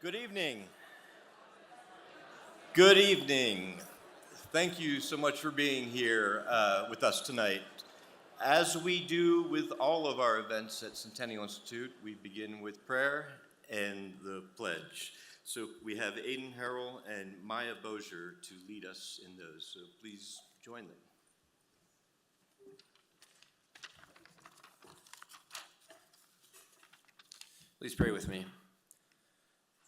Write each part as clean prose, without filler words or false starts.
Good evening. Good evening. Thank you so much for being here with us tonight. As we do with all of our events at Centennial Institute, we begin with prayer and the pledge. So we have Aiden Harrell and Maya Bozier to lead us in those. So please join them. Please pray with me.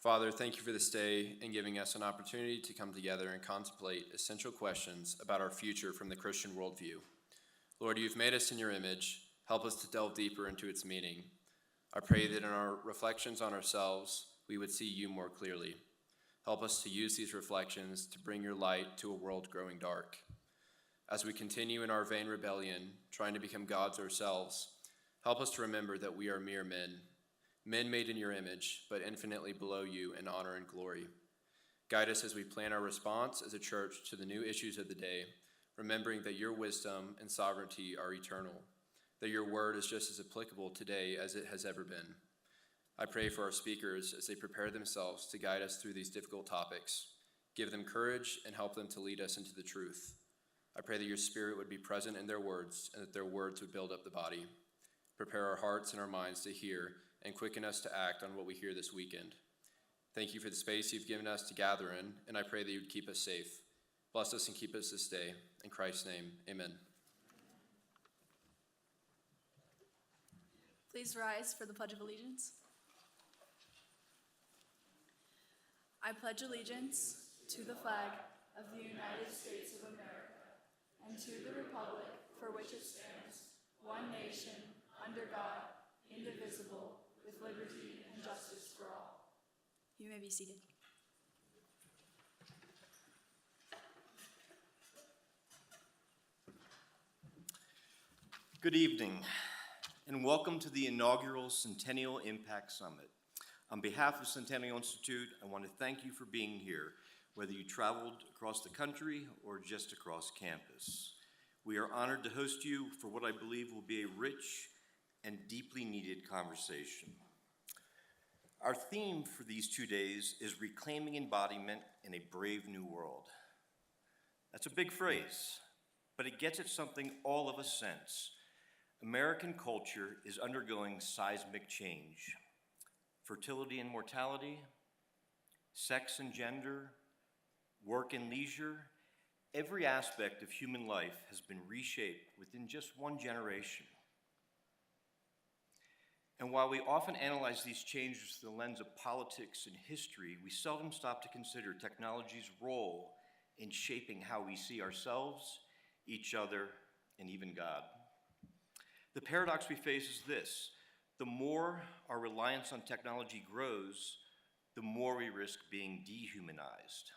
Father, thank you for this day and giving us an opportunity to come together and contemplate essential questions about our future from the Christian worldview. Lord, you've made us in your image. Help us to delve deeper into its meaning. I pray that in our reflections on ourselves, we would see you more clearly. Help us to use these reflections to bring your light to a world growing dark. As we continue in our vain rebellion, trying to become gods ourselves, help us to remember that we are mere men made in your image, but infinitely below you in honor and glory. Guide us as we plan our response as a church to the new issues of the day, remembering that your wisdom and sovereignty are eternal, that your word is just as applicable today as it has ever been. I pray for our speakers as they prepare themselves to guide us through these difficult topics. Give them courage and help them to lead us into the truth. I pray that your spirit would be present in their words and that their words would build up the body. Prepare our hearts and our minds to hear and quicken us to act on what we hear this weekend. Thank you for the space you've given us to gather in, and I pray that you would keep us safe. Bless us and keep us this day. In Christ's name, amen. Please rise for the Pledge of Allegiance. I pledge allegiance to the flag of the United States of America and to the republic for which it stands, one nation, under God, indivisible, with liberty and justice for all. You may be seated. Good evening, and welcome to the inaugural Centennial Impact Summit. On behalf of Centennial Institute, I want to thank you for being here, whether you traveled across the country or just across campus. We are honored to host you for what I believe will be a rich and deeply needed conversation. Our theme for these 2 days is Reclaiming Embodiment in a Brave New World. That's a big phrase, but it gets at something all of us sense. American culture is undergoing seismic change. Fertility and mortality, sex and gender, work and leisure, every aspect of human life has been reshaped within just one generation. And while we often analyze these changes through the lens of politics and history, we seldom stop to consider technology's role in shaping how we see ourselves, each other, and even God. The paradox we face is this: the more our reliance on technology grows, the more we risk being dehumanized.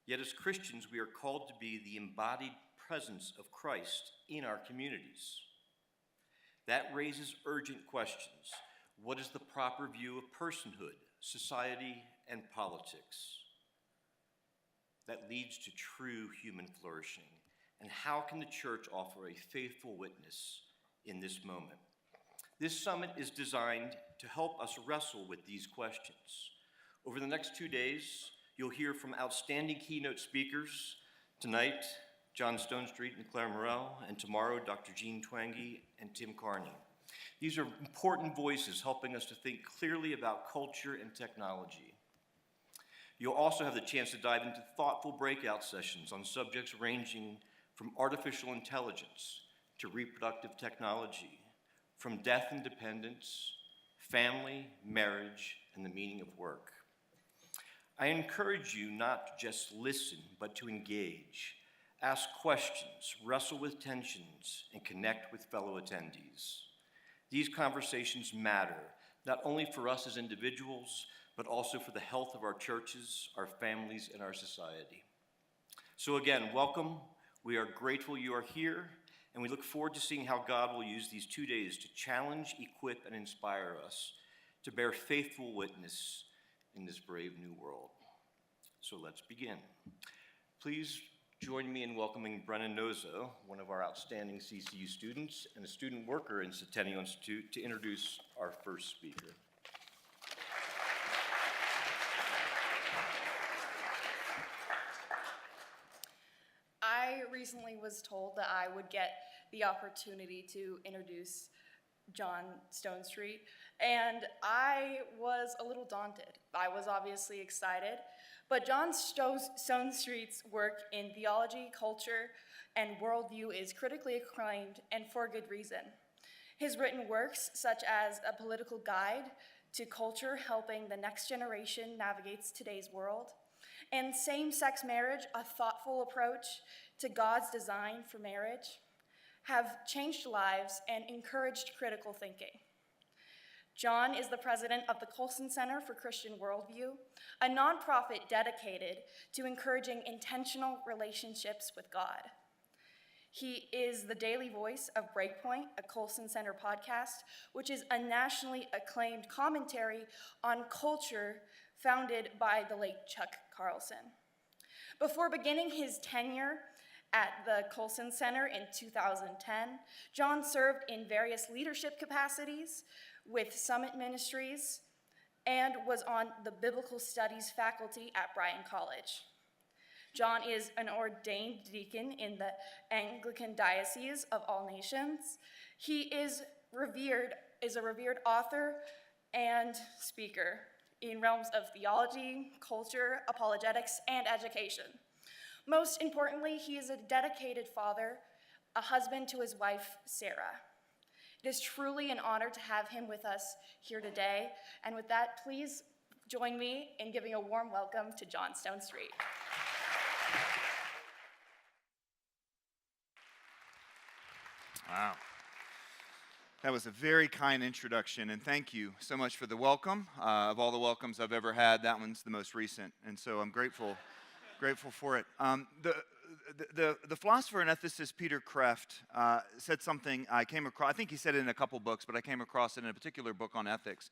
Yet as Christians, we are called to be the embodied presence of Christ in our communities. That raises urgent questions. What is the proper view of personhood, society, and politics that leads to true human flourishing? And how can the church offer a faithful witness in this moment? This summit is designed to help us wrestle with these questions. Over the next 2 days, you'll hear from outstanding keynote speakers. Tonight, John Stonestreet and Clare Morell, and tomorrow, Dr. Jean Twenge and Tim Carney. These are important voices helping us to think clearly about culture and technology. You'll also have the chance to dive into thoughtful breakout sessions on subjects ranging from artificial intelligence to reproductive technology, from death and dependence, family, marriage, and the meaning of work. I encourage you not to just listen, but to engage. Ask questions, wrestle with tensions, and connect with fellow attendees. These conversations matter, not only for us as individuals, but also for the health of our churches, our families, and our society. So again, welcome. We are grateful you are here, and we look forward to seeing how God will use these 2 days to challenge, equip, and inspire us to bear faithful witness in this brave new world. So let's begin. Please join me in welcoming Brennan Nozo, one of our outstanding CCU students and a student worker in Centennial Institute, to introduce our first speaker. recently was told that I would get the opportunity to introduce John Stonestreet, and I was a little daunted. I was obviously excited, but John Stonestreet's work in theology, culture, and worldview is critically acclaimed, and for good reason. His written works, such as A Political Guide to Culture Helping the Next Generation Navigates Today's World, and Same-Sex Marriage, A Thoughtful Approach to God's Design for Marriage, have changed lives and encouraged critical thinking. John is the president of the Colson Center for Christian Worldview, a nonprofit dedicated to encouraging intentional relationships with God. He is the daily voice of Breakpoint, a Colson Center podcast, which is a nationally acclaimed commentary on culture founded by the late Chuck Carlson. Before beginning his tenure at the Colson Center in 2010, John served in various leadership capacities with Summit Ministries and was on the Biblical Studies faculty at Bryan College. John is an ordained deacon in the Anglican Diocese of All Nations. He is a revered author and speaker in realms of theology, culture, apologetics, and education. Most importantly, he is a dedicated father, a husband to his wife, Sarah. It is truly an honor to have him with us here today. And with that, please join me in giving a warm welcome to John Stonestreet. Wow. That was a very kind introduction, and thank you so much for the welcome. Of all the welcomes I've ever had, that one's the most recent, and so I'm grateful for it. The philosopher and ethicist Peter Kreeft said something I came across. I think he said it in a couple books, but I came across it in a particular book on ethics,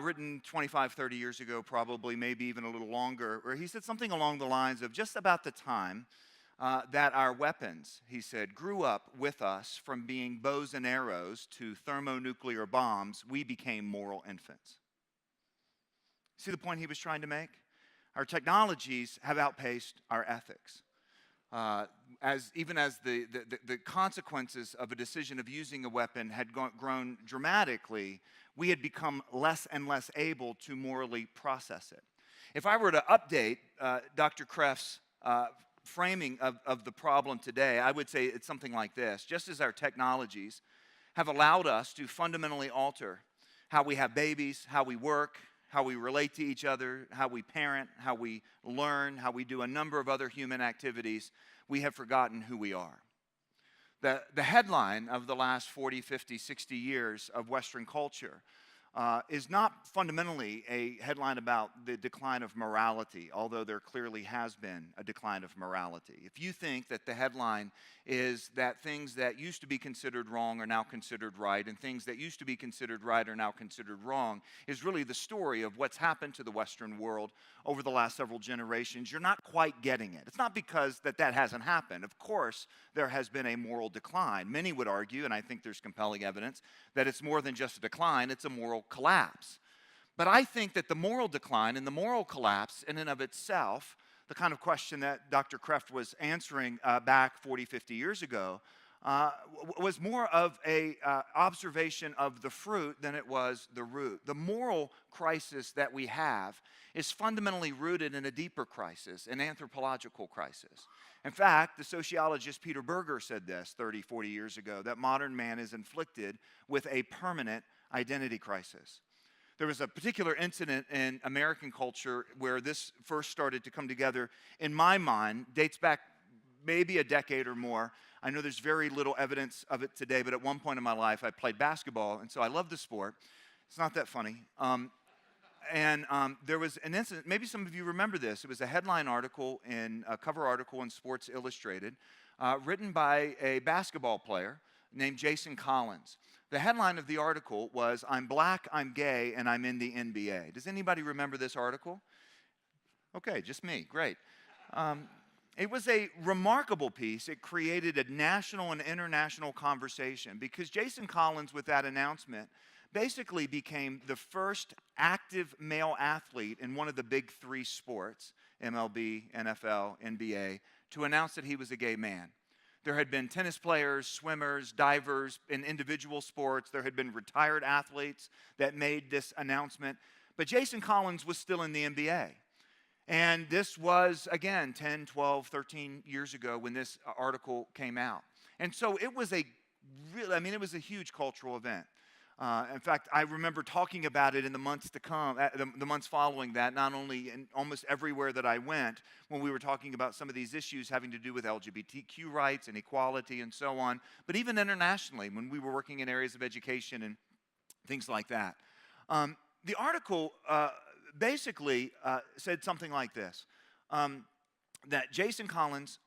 written 25, 30 years ago, probably, maybe even a little longer, where he said something along the lines of just about the time that our weapons, he said, grew up with us from being bows and arrows to thermonuclear bombs, we became moral infants. See the point he was trying to make? Our technologies have outpaced our ethics. Even as the consequences of a decision of using a weapon had grown dramatically, we had become less and less able to morally process it. If I were to update Dr. Kreeft's framing of the problem today, I would say it's something like this. Just as our technologies have allowed us to fundamentally alter how we have babies, how we work, how we relate to each other, how we parent, how we learn, how we do a number of other human activities, we have forgotten who we are. The headline of the last 40, 50, 60 years of Western culture is not fundamentally a headline about the decline of morality, although there clearly has been a decline of morality. If you think that the headline is that things that used to be considered wrong are now considered right, and things that used to be considered right are now considered wrong, is really the story of what's happened to the Western world over the last several generations, you're not quite getting it. It's not because that hasn't happened. Of course, there has been a moral decline. Many would argue, and I think there's compelling evidence, that it's more than just a decline, it's a moral collapse. But I think that the moral decline and the moral collapse in and of itself, the kind of question that Dr. Kreeft was answering back 40, 50 years ago, was more of a observation of the fruit than it was the root. The moral crisis that we have is fundamentally rooted in a deeper crisis, an anthropological crisis. In fact, the sociologist Peter Berger said this 30, 40 years ago, that modern man is inflicted with a permanent identity crisis. There was a particular incident in American culture where this first started to come together, in my mind, dates back maybe a decade or more. I know there's very little evidence of it today, but at one point in my life, I played basketball, and so I love the sport. It's not that funny. There was an incident, maybe some of you remember this. It was a headline article, a cover article in Sports Illustrated, written by a basketball player named Jason Collins. The headline of the article was, "I'm black, I'm gay, and I'm in the NBA." Does anybody remember this article? Okay, just me. Great. It was a remarkable piece. It created a national and international conversation because Jason Collins, with that announcement, basically became the first active male athlete in one of the big three sports, MLB, NFL, NBA, to announce that he was a gay man. There had been tennis players, swimmers, divers in individual sports. There had been retired athletes that made this announcement. But Jason Collins was still in the NBA. And this was, again, 10, 12, 13 years ago when this article came out. And so it was it was a huge cultural event. In fact, I remember talking about it in the months to come, the months following that, not only in almost everywhere that I went, when we were talking about some of these issues having to do with LGBTQ rights and equality and so on, but even internationally when we were working in areas of education and things like that. The article basically said something like this, that Jason Collins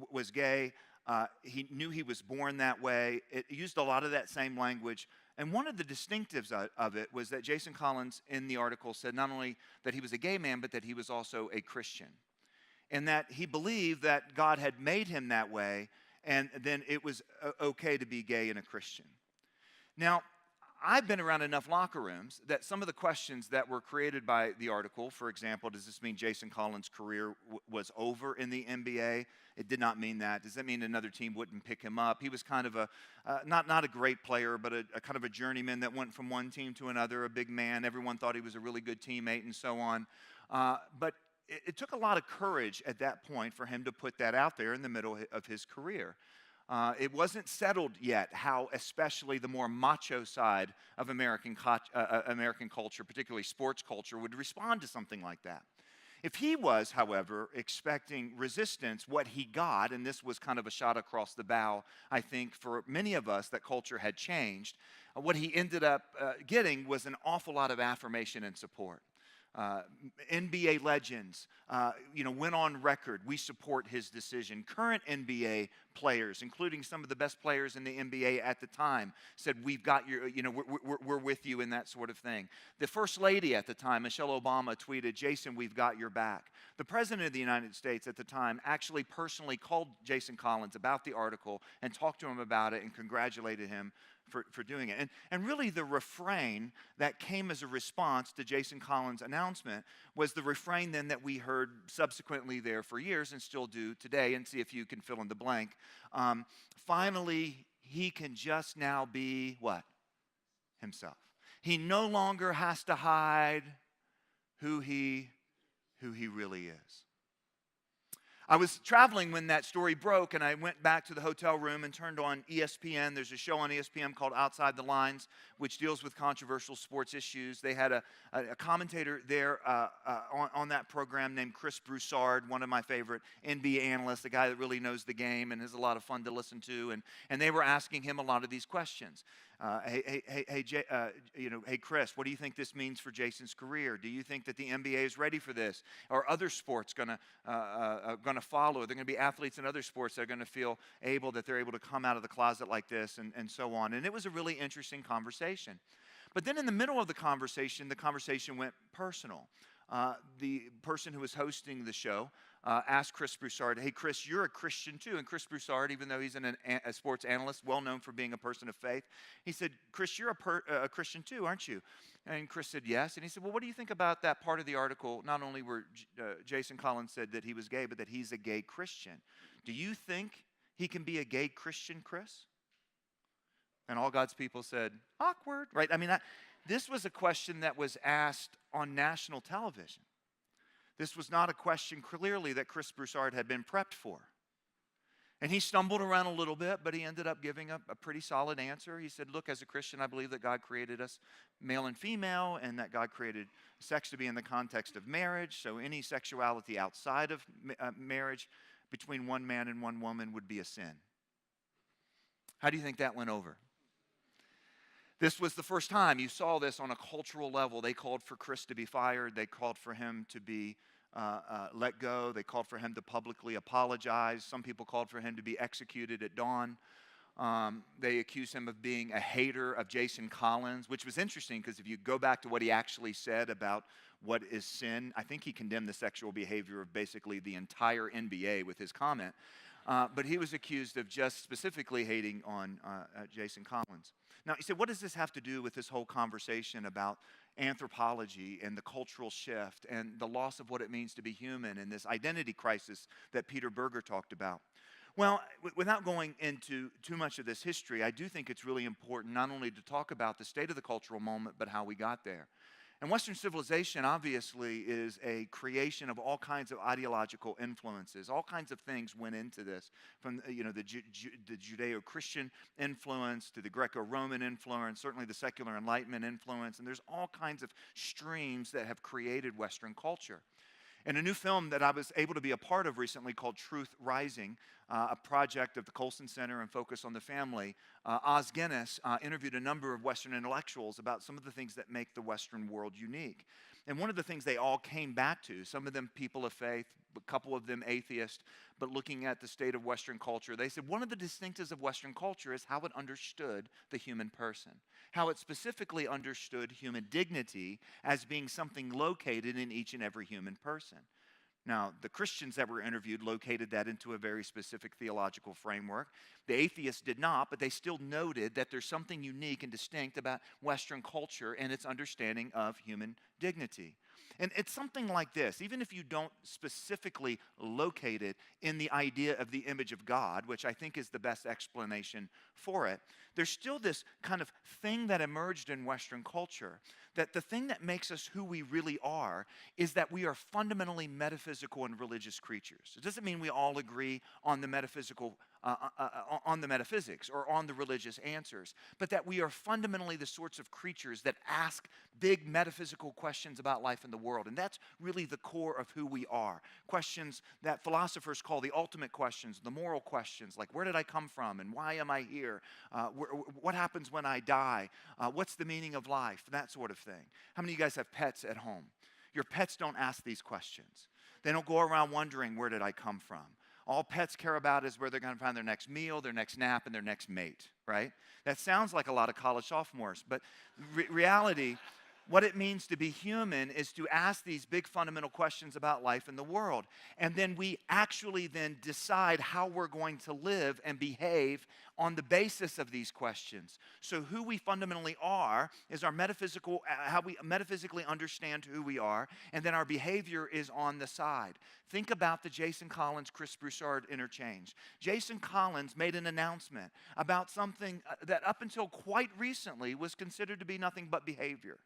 was gay. He knew he was born that way. It used a lot of that same language. And one of the distinctives of it was that Jason Collins in the article said not only that he was a gay man, but that he was also a Christian. And that he believed that God had made him that way, and then it was okay to be gay and a Christian. Now, I've been around enough locker rooms that some of the questions that were created by the article, for example, does this mean Jason Collins' career was over in the NBA? It did not mean that. Does that mean another team wouldn't pick him up? He was kind of not a great player, but a kind of a journeyman that went from one team to another, a big man. Everyone thought he was a really good teammate and so on. But it took a lot of courage at that point for him to put that out there in the middle of his career. It wasn't settled yet how especially the more macho side of American culture, particularly sports culture, would respond to something like that. If he was, however, expecting resistance, what he got, and this was kind of a shot across the bow, I think, for many of us, that culture had changed, what he ended up getting was an awful lot of affirmation and support. NBA legends, went on record. We support his decision. Current NBA players, including some of the best players in the NBA at the time, said, "We've got your, we're with you," in that sort of thing. The First Lady at the time, Michelle Obama, tweeted, "Jason, we've got your back." The President of the United States at the time actually personally called Jason Collins about the article and talked to him about it and congratulated him for doing it. And really the refrain that came as a response to Jason Collins' announcement was the refrain then that we heard subsequently there for years and still do today, and see if you can fill in the blank. Finally, he can just now be what? Himself. He no longer has to hide who he really is. I was traveling when that story broke, and I went back to the hotel room and turned on ESPN. There's a show on ESPN called Outside the Lines, which deals with controversial sports issues. They had a commentator there on that program named Chris Broussard, one of my favorite NBA analysts, a guy that really knows the game and is a lot of fun to listen to. And they were asking him a lot of these questions. Hey, Chris, what do you think this means for Jason's career? Do you think that the NBA is ready for this? Are other sports going to follow? Are there going to be athletes in other sports that are going to feel that they're able to come out of the closet like this and so on? And it was a really interesting conversation. But then in the middle of the conversation went personal. The person who was hosting the show asked Chris Broussard, "Hey, Chris, you're a Christian too." And Chris Broussard, even though he's a sports analyst, well known for being a person of faith, he said, "Chris, you're a Christian too, aren't you?" And Chris said, "Yes." And he said, "Well, what do you think about that part of the article, not only where Jason Collins said that he was gay, but that he's a gay Christian? Do you think he can be a gay Christian, Chris?" And all God's people said, "Awkward," right? I mean, this was a question that was asked on national television. This was not a question clearly that Chris Broussard had been prepped for. And he stumbled around a little bit, but he ended up giving a pretty solid answer. He said, "Look, as a Christian, I believe that God created us male and female, and that God created sex to be in the context of marriage. So any sexuality outside of marriage between one man and one woman would be a sin." How do you think that went over? This was the first time you saw this on a cultural level. They called for Chris to be fired. They called for him to be let go. They called for him to publicly apologize. Some people called for him to be executed at dawn. They accused him of being a hater of Jason Collins, which was interesting because if you go back to what he actually said about what is sin, I think he condemned the sexual behavior of basically the entire NBA with his comment. But he was accused of just specifically hating on Jason Collins. Now, you say, what does this have to do with this whole conversation about anthropology and the cultural shift and the loss of what it means to be human and this identity crisis that Peter Berger talked about? Well, without going into too much of this history, I do think it's really important not only to talk about the state of the cultural moment, but how we got there. And Western civilization obviously is a creation of all kinds of ideological influences. All kinds of things went into this, from the Judeo-Christian influence to the Greco-Roman influence, certainly the secular Enlightenment influence, and there's all kinds of streams that have created Western culture. In a new film that I was able to be a part of recently called Truth Rising, a project of the Colson Center and Focus on the Family, Os Guinness interviewed a number of Western intellectuals about some of the things that make the Western world unique. And one of the things they all came back to, some of them people of faith, a couple of them atheists, but looking at the state of Western culture, they said one of the distinctives of Western culture is how it understood the human person, how it specifically understood human dignity as being something located in each and every human person. Now, the Christians that were interviewed located that into a very specific theological framework. The atheists did not, but they still noted that there's something unique and distinct about Western culture and its understanding of human dignity. And it's something like this. Even if you don't specifically locate it in the idea of the image of God, which I think is the best explanation for it, there's still this kind of thing that emerged in Western culture, that the thing that makes us who we really are is that we are fundamentally metaphysical and religious creatures. It doesn't mean we all agree on the metaphysical on the metaphysics or on the religious answers, but that we are fundamentally the sorts of creatures that ask big metaphysical questions about life in the world. And that's really the core of who we are. Questions that philosophers call the ultimate questions, the moral questions, like where did I come from and why am I here? What happens when I die? What's the meaning of life? That sort of thing. How many of you guys have pets at home? Your pets don't ask these questions. They don't go around wondering, where did I come from? All pets care about is where they're going to find their next meal, their next nap, and their next mate, right? That sounds like a lot of college sophomores, but reality, what it means to be human is to ask these big fundamental questions about life in the world. And then we actually then decide how we're going to live and behave on the basis of these questions. So who we fundamentally are is our metaphysical, how we metaphysically understand who we are, and then our behavior is on the side. Think about the Jason Collins-Chris Broussard interchange. Jason Collins made an announcement about something that up until quite recently was considered to be nothing but behavior.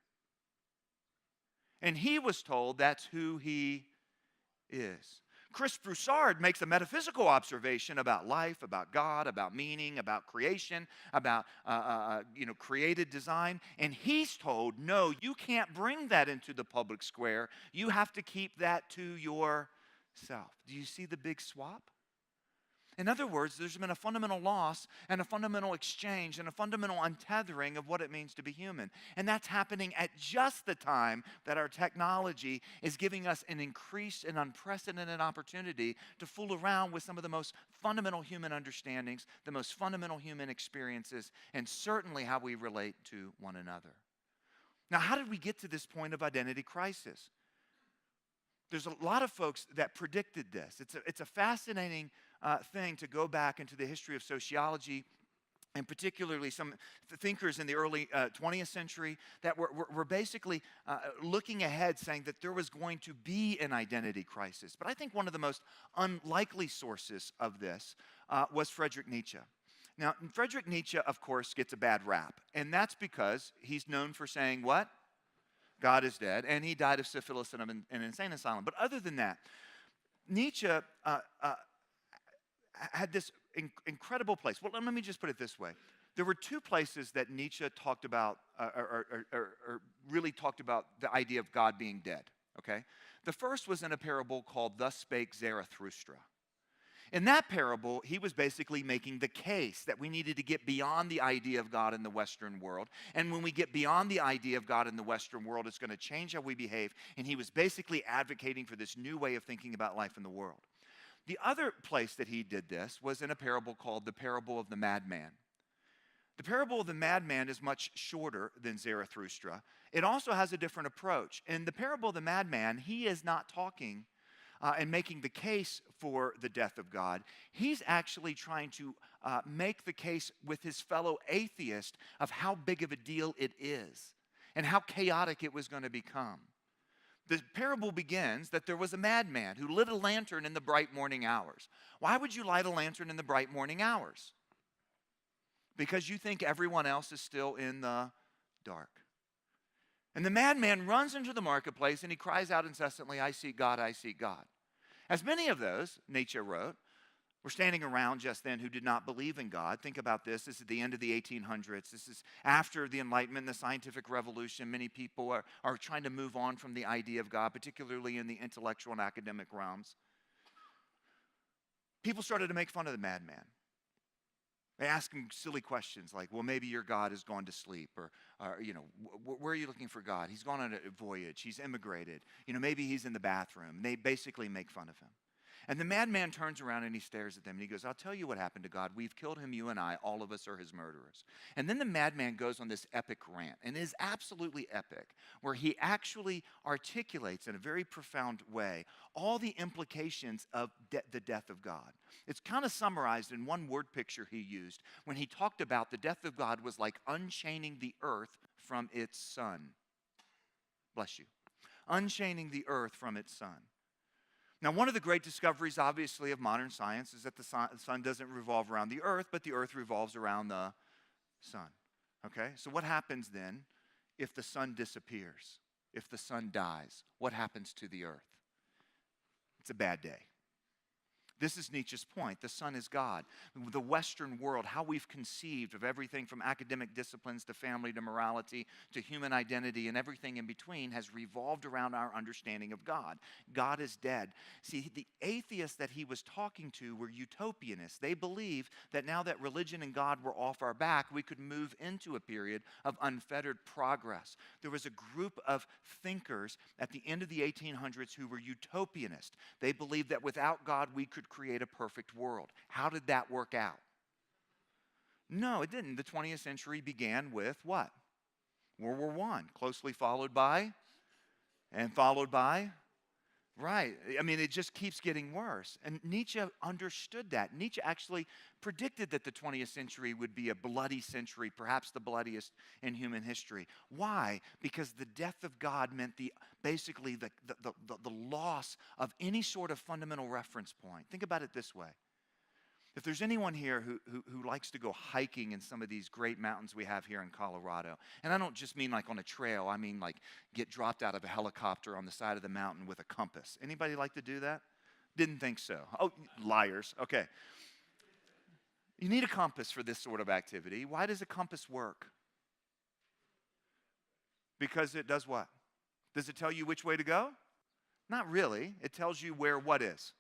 And he was told that's who he is. Chris Broussard makes a metaphysical observation about life, about God, about meaning, about creation, about created design. And he's told, no, you can't bring that into the public square. You have to keep that to yourself. Do you see the big swap? In other words, there's been a fundamental loss and a fundamental exchange and a fundamental untethering of what it means to be human. And that's happening at just the time that our technology is giving us an increased and unprecedented opportunity to fool around with some of the most fundamental human understandings, the most fundamental human experiences, and certainly how we relate to one another. Now, how did we get to this point of identity crisis? There's a lot of folks that predicted this. It's a fascinating thing to go back into the history of sociology, and particularly some thinkers in the early 20th century that were basically looking ahead, saying that there was going to be an identity crisis. But I think one of the most unlikely sources of this was Friedrich Nietzsche. Now, Friedrich Nietzsche, of course, gets a bad rap, and that's because he's known for saying what? God is dead, and he died of syphilis in an insane asylum. But other than that, Nietzsche had this incredible place. Well, let me just put it this way. There were two places that Nietzsche talked about, or really talked about the idea of God being dead, okay? The first was in a parable called Thus Spake Zarathustra. In that parable, he was basically making the case that we needed to get beyond the idea of God in the Western world. And when we get beyond the idea of God in the Western world, it's going to change how we behave. And he was basically advocating for this new way of thinking about life in the world. The other place that he did this was in a parable called the parable of the madman. The parable of the madman is much shorter than Zarathustra. It also has a different approach. In the parable of the madman, he is not talking and making the case for the death of God. He's actually trying to make the case with his fellow atheist of how big of a deal it is and how chaotic it was going to become. The parable begins that there was a madman who lit a lantern in the bright morning hours. Why would you light a lantern in the bright morning hours? Because you think everyone else is still in the dark. And the madman runs into the marketplace and he cries out incessantly, I seek God, I seek God. As many of those, Nietzsche wrote, were standing around just then who did not believe in God. Think about this. This is the end of the 1800s. This is after the Enlightenment, the scientific revolution. Many people are trying to move on from the idea of God, particularly in the intellectual and academic realms. People started to make fun of the madman. They ask him silly questions like, well, maybe your God has gone to sleep, or where are you looking for God? He's gone on a voyage. He's immigrated. Maybe he's in the bathroom. They basically make fun of him. And the madman turns around and he stares at them and he goes, I'll tell you what happened to God. We've killed him, you and I. All of us are his murderers. And then the madman goes on this epic rant, and it is absolutely epic, where he actually articulates in a very profound way all the implications of the death of God. It's kind of summarized in one word picture he used when he talked about the death of God was like unchaining the earth from its sun. Bless you. Unchaining the earth from its sun. Now, one of the great discoveries, obviously, of modern science is that the sun doesn't revolve around the earth, but the earth revolves around the sun. Okay? So what happens then if the sun disappears? If the sun dies? What happens to the earth? It's a bad day. This is Nietzsche's point. The sun is God. The Western world, how we've conceived of everything from academic disciplines to family to morality to human identity and everything in between has revolved around our understanding of God. God is dead. See, the atheists that he was talking to were utopianists. They believed that now that religion and God were off our back, we could move into a period of unfettered progress. There was a group of thinkers at the end of the 1800s who were utopianists. They believed that without God, we could create a perfect world. How did that work out? No, it didn't. The 20th century began with what? World War I, closely followed by, right. I mean, it just keeps getting worse. And Nietzsche understood that. Nietzsche actually predicted that the 20th century would be a bloody century, perhaps the bloodiest in human history. Why? Because the death of God meant basically the loss of any sort of fundamental reference point. Think about it this way. If there's anyone here who likes to go hiking in some of these great mountains we have here in Colorado, and I don't just mean like on a trail, I mean like get dropped out of a helicopter on the side of the mountain with a compass. Anybody like to do that? Didn't think so. Oh, liars. Okay. You need a compass for this sort of activity. Why does a compass work? Because it does what? Does it tell you which way to go? Not really. It tells you where what is?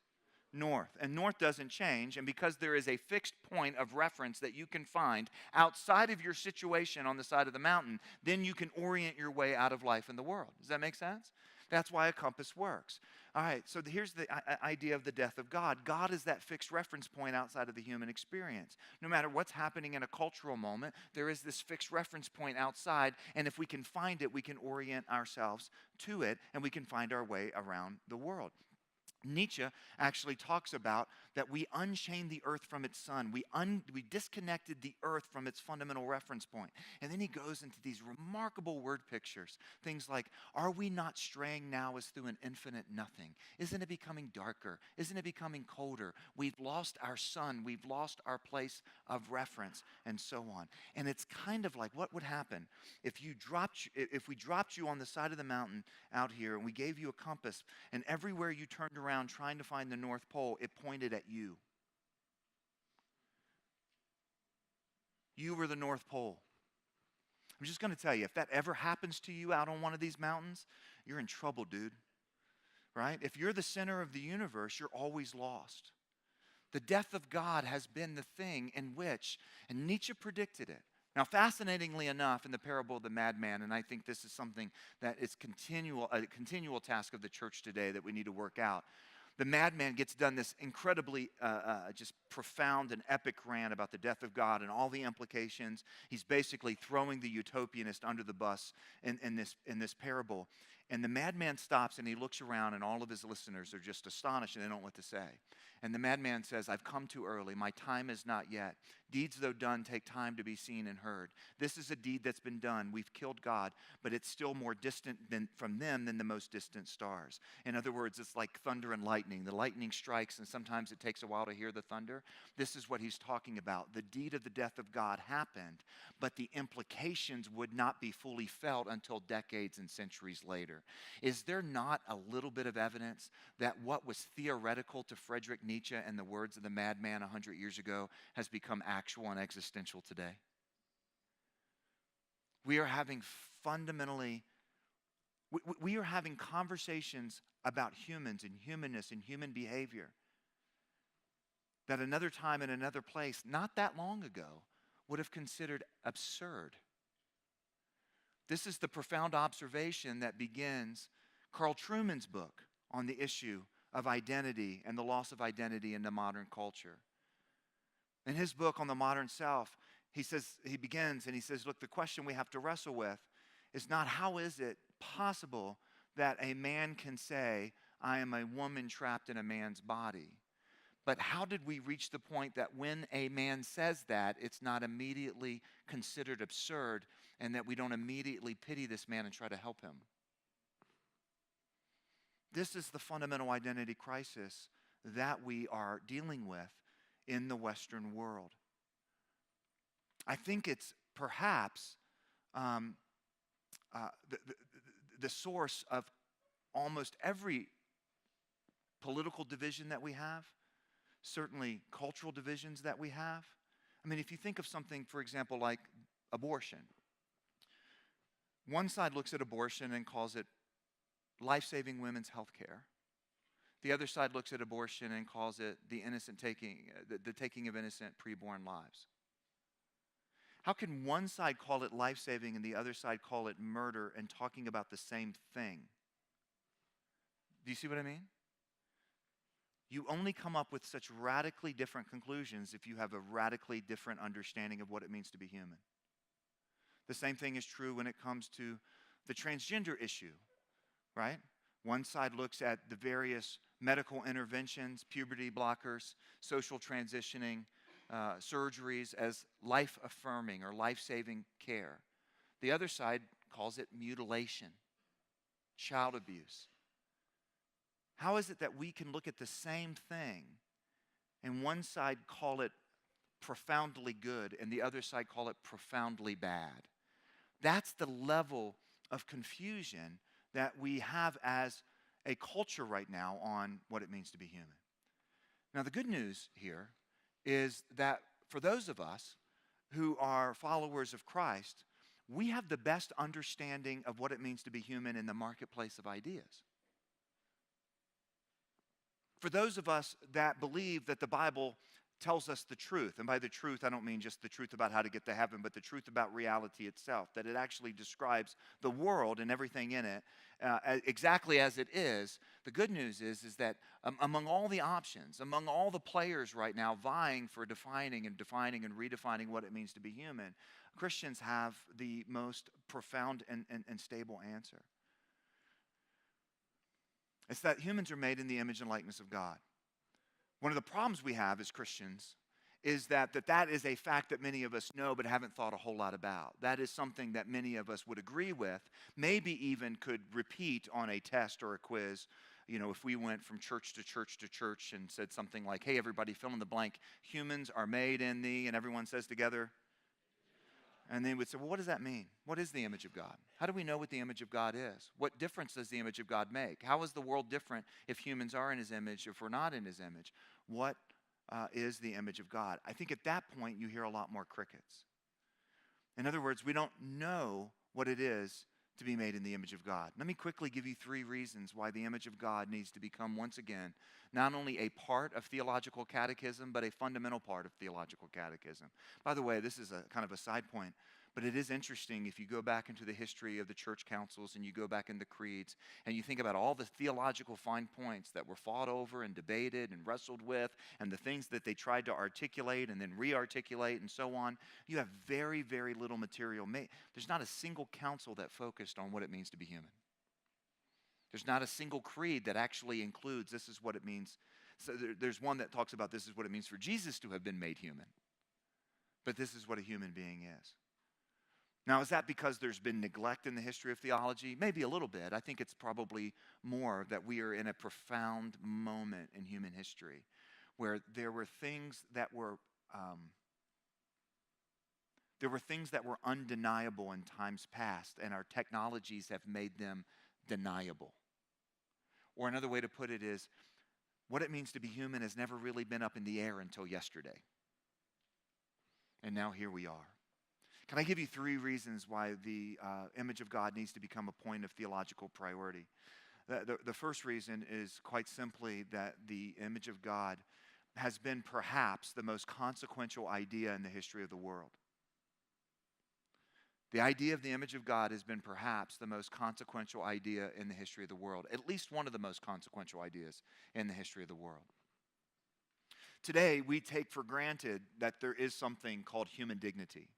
North. And north doesn't change. And because there is a fixed point of reference that you can find outside of your situation on the side of the mountain, then you can orient your way out of life in the world. Does that make sense? That's why a compass works. All right, so here's the idea of the death of God. God is that fixed reference point outside of the human experience. No matter what's happening in a cultural moment, there is this fixed reference point outside, and if we can find it, we can orient ourselves to it, and we can find our way around the world. Nietzsche actually talks about that we unchained the earth from its sun. We disconnected the earth from its fundamental reference point. And then he goes into these remarkable word pictures. Things like, are we not straying now as through an infinite nothing? Isn't it becoming darker? Isn't it becoming colder? We've lost our sun. We've lost our place of reference, and so on. And it's kind of like what would happen if we dropped you on the side of the mountain out here and we gave you a compass, and everywhere you turned around trying to find the North Pole, it pointed at you. You were the North Pole. I'm just going to tell you, if that ever happens to you out on one of these mountains, you're in trouble, dude. Right? If you're the center of the universe, you're always lost. The death of God has been the thing in which, and Nietzsche predicted it. Now, fascinatingly enough, in the parable of the madman, and I think this is something that is a continual task of the church today that we need to work out. The madman gets done this incredibly just profound and epic rant about the death of God and all the implications. He's basically throwing the utopianist under the bus in this parable. And the madman stops and he looks around, and all of his listeners are just astonished and they don't know what to say. And the madman says, I've come too early. My time is not yet. Deeds, though done, take time to be seen and heard. This is a deed that's been done. We've killed God, but it's still more distant from them than the most distant stars. In other words, it's like thunder and lightning. The lightning strikes, and sometimes it takes a while to hear the thunder. This is what he's talking about. The deed of the death of God happened, but the implications would not be fully felt until decades and centuries later. Is there not a little bit of evidence that what was theoretical to Friedrich Nietzsche and the words of the madman 100 years ago has become actual and existential today? We are having we are having conversations about humans and humanness and human behavior that another time in another place, not that long ago, would have considered absurd. This is the profound observation that begins Carl Trueman's book on the issue of identity and the loss of identity in the modern culture. In his book on the modern self, he begins and he says, look, the question we have to wrestle with is not how is it possible that a man can say, I am a woman trapped in a man's body? But how did we reach the point that when a man says that, it's not immediately considered absurd and that we don't immediately pity this man and try to help him? This is the fundamental identity crisis that we are dealing with in the Western world. I think it's perhaps the source of almost every political division that we have, certainly cultural divisions that we have. I mean, if you think of something, for example, like abortion, one side looks at abortion and calls it life-saving women's health care. The other side looks at abortion and calls it the taking of innocent preborn lives. How can one side call it life-saving and the other side call it murder and talking about the same thing? Do you see what I mean? You only come up with such radically different conclusions if you have a radically different understanding of what it means to be human. The same thing is true when it comes to the transgender issue, right? One side looks at the various medical interventions, puberty blockers, social transitioning, surgeries as life-affirming or life-saving care. The other side calls it mutilation, child abuse. How is it that we can look at the same thing and one side call it profoundly good and the other side call it profoundly bad? That's the level of confusion that we have as a culture right now on what it means to be human. Now, the good news here is that for those of us who are followers of Christ, we have the best understanding of what it means to be human in the marketplace of ideas. For those of us that believe that the Bible tells us the truth, and by the truth I don't mean just the truth about how to get to heaven, but the truth about reality itself, that it actually describes the world and everything in it exactly as it is. The good news is that among all the options, among all the players right now vying for defining and redefining what it means to be human, Christians have the most profound and stable answer. It's that humans are made in the image and likeness of God. One of the problems we have as Christians is that is a fact that many of us know but haven't thought a whole lot about. That is something that many of us would agree with, maybe even could repeat on a test or a quiz. You know, if we went from church to church to church and said something like, hey, everybody, fill in the blank, humans are made in thee, and everyone says together, and they would say, well, what does that mean? What is the image of God? How do we know what the image of God is? What difference does the image of God make? How is the world different if humans are in his image, if we're not in his image? What is the image of God? I think at that point you hear a lot more crickets. In other words, we don't know what it is to be made in the image of God. Let me quickly give you 3 reasons why the image of God needs to become, once again, not only a part of theological catechism, but a fundamental part of theological catechism. By the way, this is a kind of a side point, but it is interesting if you go back into the history of the church councils and you go back in the creeds and you think about all the theological fine points that were fought over and debated and wrestled with and the things that they tried to articulate and then re-articulate and so on, you have very, very little material made. There's not a single council that focused on what it means to be human. There's not a single creed that actually includes this is what it means. So there's one that talks about this is what it means for Jesus to have been made human. but this is what a human being is. Now, is that because there's been neglect in the history of theology? Maybe a little bit. I think it's probably more that we are in a profound moment in human history where there were things that were undeniable in times past, and our technologies have made them deniable. Or another way to put it is, what it means to be human has never really been up in the air until yesterday. And now here we are. Can I give you 3 reasons why the image of God needs to become a point of theological priority? The first reason is quite simply that the image of God has been perhaps the most consequential idea in the history of the world. The idea of the image of God has been perhaps the most consequential idea in the history of the world, at least one of the most consequential ideas in the history of the world. Today, we take for granted that there is something called human dignity,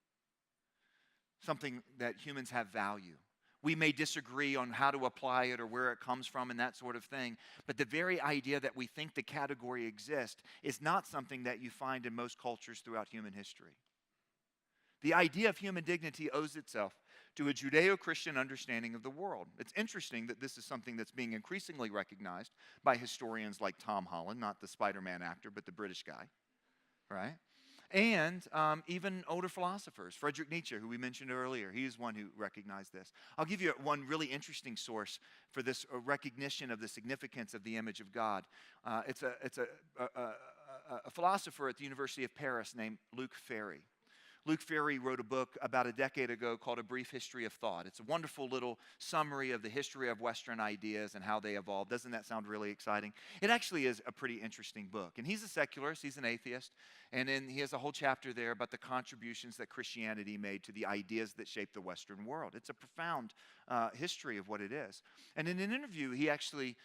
something that humans have value. We may disagree on how to apply it or where it comes from and that sort of thing, but the very idea that we think the category exists is not something that you find in most cultures throughout human history. The idea of human dignity owes itself to a Judeo-Christian understanding of the world. It's interesting that this is something that's being increasingly recognized by historians like Tom Holland, not the Spider-Man actor, but the British guy, right? And even older philosophers, Friedrich Nietzsche, who we mentioned earlier, he is one who recognized this. I'll give you one really interesting source for this recognition of the significance of the image of God. It's a philosopher at the University of Paris named Luc Ferry. Luc Ferry wrote a book about a decade ago called A Brief History of Thought. It's a wonderful little summary of the history of Western ideas and how they evolved. Doesn't that sound really exciting? It actually is a pretty interesting book. And he's a secularist, he's an atheist, and then he has a whole chapter there about the contributions that Christianity made to the ideas that shaped the Western world. It's a profound history of what it is. And in an interview, he actually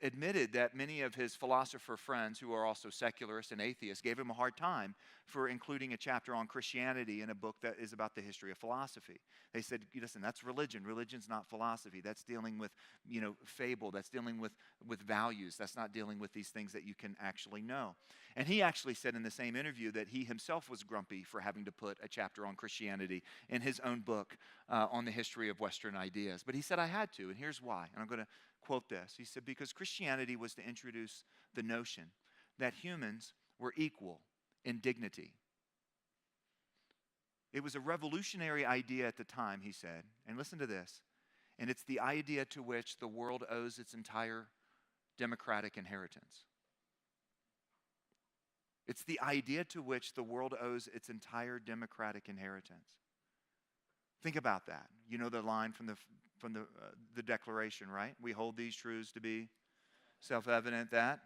admitted that many of his philosopher friends, who are also secularists and atheists, gave him a hard time for including a chapter on Christianity in a book that is about the history of philosophy. They said, listen, that's religion. Religion's not philosophy. That's dealing with, fable. That's dealing with values. That's not dealing with these things that you can actually know. And he actually said in the same interview that he himself was grumpy for having to put a chapter on Christianity in his own book on the history of Western ideas. But he said, I had to, and here's why. And I'm going to quote this. He said, because Christianity was to introduce the notion that humans were equal in dignity. It was a revolutionary idea at the time, he said, and listen to this, and it's the idea to which the world owes its entire democratic inheritance. It's the idea to which the world owes its entire democratic inheritance. Think about that. You know the line from the Declaration, right? We hold these truths to be self-evident that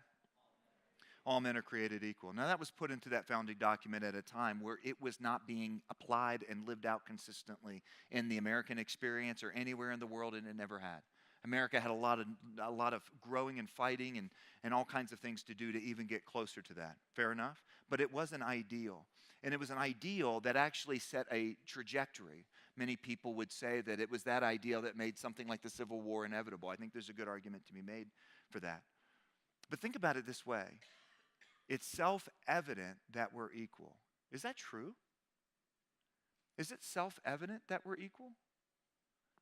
all men are created equal. Now, that was put into that founding document at a time where it was not being applied and lived out consistently in the American experience or anywhere in the world, and it never had. America had a lot of growing and fighting and all kinds of things to do to even get closer to that. Fair enough? But it was an ideal. And it was an ideal that actually set a trajectory. Many people would say that it was that ideal that made something like the Civil War inevitable. I think there's a good argument to be made for that. But think about it this way. It's self-evident that we're equal. Is that true? Is it self-evident that we're equal?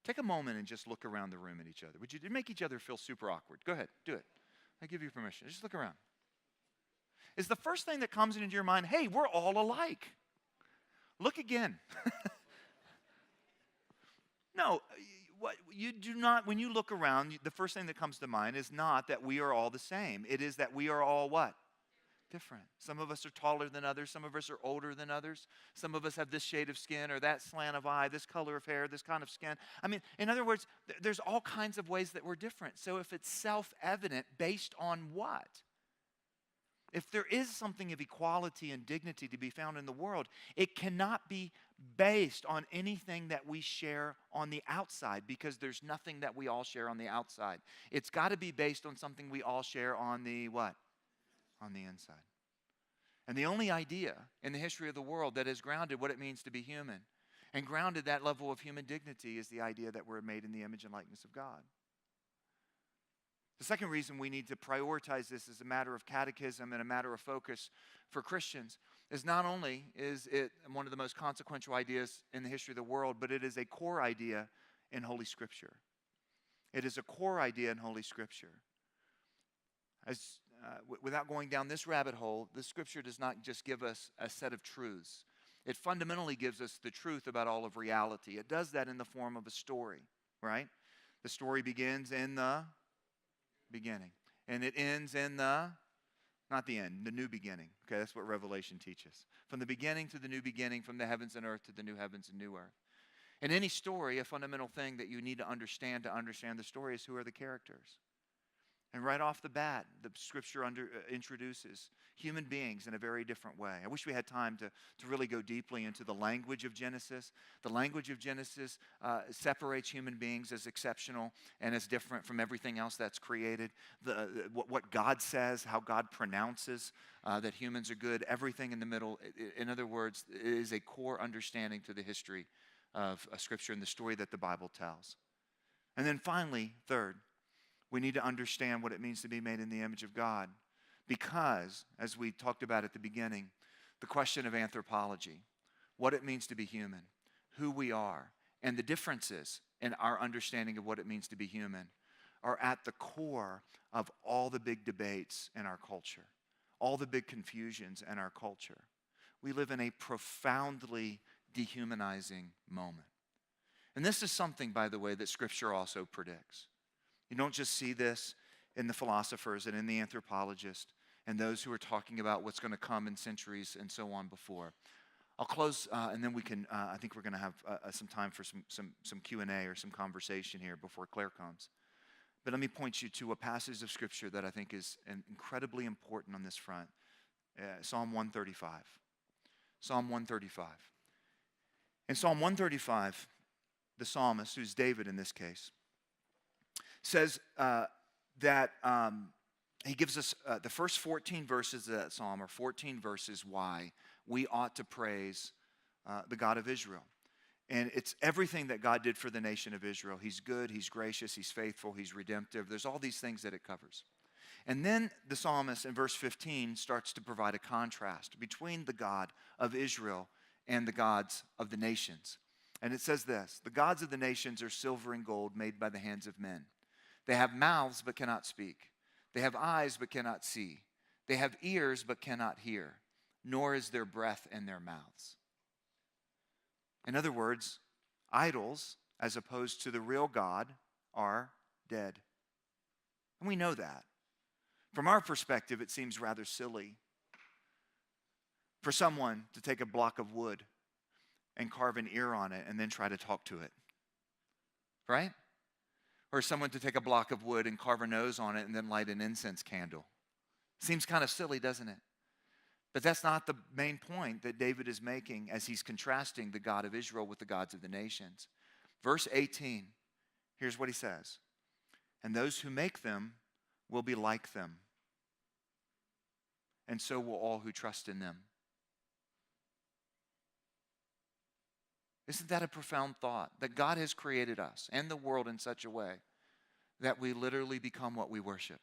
Take a moment and just look around the room at each other. Would you make each other feel super awkward? Go ahead, do it. I give you permission. Just look around. Is the first thing that comes into your mind, hey, we're all alike? Look again. No, what you do not, when you look around, the first thing that comes to mind is not that we are all the same. It is that we are all what? Different. Some of us are taller than others. Some of us are older than others. Some of us have this shade of skin or that slant of eye, this color of hair, this kind of skin. I mean, in other words, there's all kinds of ways that we're different. So if it's self-evident, based on what? If there is something of equality and dignity to be found in the world, it cannot be based on anything that we share on the outside, because there's nothing that we all share on the outside. It's got to be based on something we all share on the what? On the inside. And the only idea in the history of the world that has grounded what it means to be human and grounded that level of human dignity is the idea that we're made in the image and likeness of God. The second reason we need to prioritize this as a matter of catechism and a matter of focus for Christians is not only is it one of the most consequential ideas in the history of the world, but it is a core idea in Holy Scripture. It is a core idea in Holy Scripture. Without going down this rabbit hole, the Scripture does not just give us a set of truths. It fundamentally gives us the truth about all of reality. It does that in the form of a story, right? The story begins in the beginning, and it ends in not the end, the new beginning. Okay, that's what Revelation teaches. From the beginning to the new beginning, from the heavens and earth to the new heavens and new earth. In any story, a fundamental thing that you need to understand the story is who are the characters. And right off the bat, the Scripture introduces human beings in a very different way. I wish we had time to really go deeply into the language of Genesis. The language of Genesis separates human beings as exceptional and as different from everything else that's created. What God says, how God pronounces that humans are good, everything in the middle. In other words, it is a core understanding to the history of Scripture and the story that the Bible tells. And then finally, third, we need to understand what it means to be made in the image of God. Because, as we talked about at the beginning, the question of anthropology, what it means to be human, who we are, and the differences in our understanding of what it means to be human are at the core of all the big debates in our culture, all the big confusions in our culture. We live in a profoundly dehumanizing moment. And this is something, by the way, that Scripture also predicts. You don't just see this in the philosophers and in the anthropologists and those who are talking about what's going to come in centuries and so on before. I'll close, and then we can. I think we're going to have some time for some Q&A or some conversation here before Clare comes. But let me point you to a passage of Scripture that I think is incredibly important on this front. Psalm 135. Psalm 135. In Psalm 135, the psalmist, who's David in this case, says that he gives us the first 14 verses of that psalm are 14 verses why we ought to praise the God of Israel. And it's everything that God did for the nation of Israel. He's good, He's gracious, He's faithful, He's redemptive. There's all these things that it covers. And then the psalmist in verse 15 starts to provide a contrast between the God of Israel and the gods of the nations. And it says this: the gods of the nations are silver and gold made by the hands of men. They have mouths but cannot speak. They have eyes but cannot see. They have ears but cannot hear, nor is there breath in their mouths. In other words, idols, as opposed to the real God, are dead. And we know that. From our perspective, it seems rather silly for someone to take a block of wood and carve an ear on it and then try to talk to it. Right? Or someone to take a block of wood and carve a nose on it and then light an incense candle. Seems kind of silly, doesn't it? But that's not the main point that David is making as he's contrasting the God of Israel with the gods of the nations. Verse 18, here's what he says: and those who make them will be like them, and so will all who trust in them. Isn't that a profound thought? That God has created us and the world in such a way that we literally become what we worship.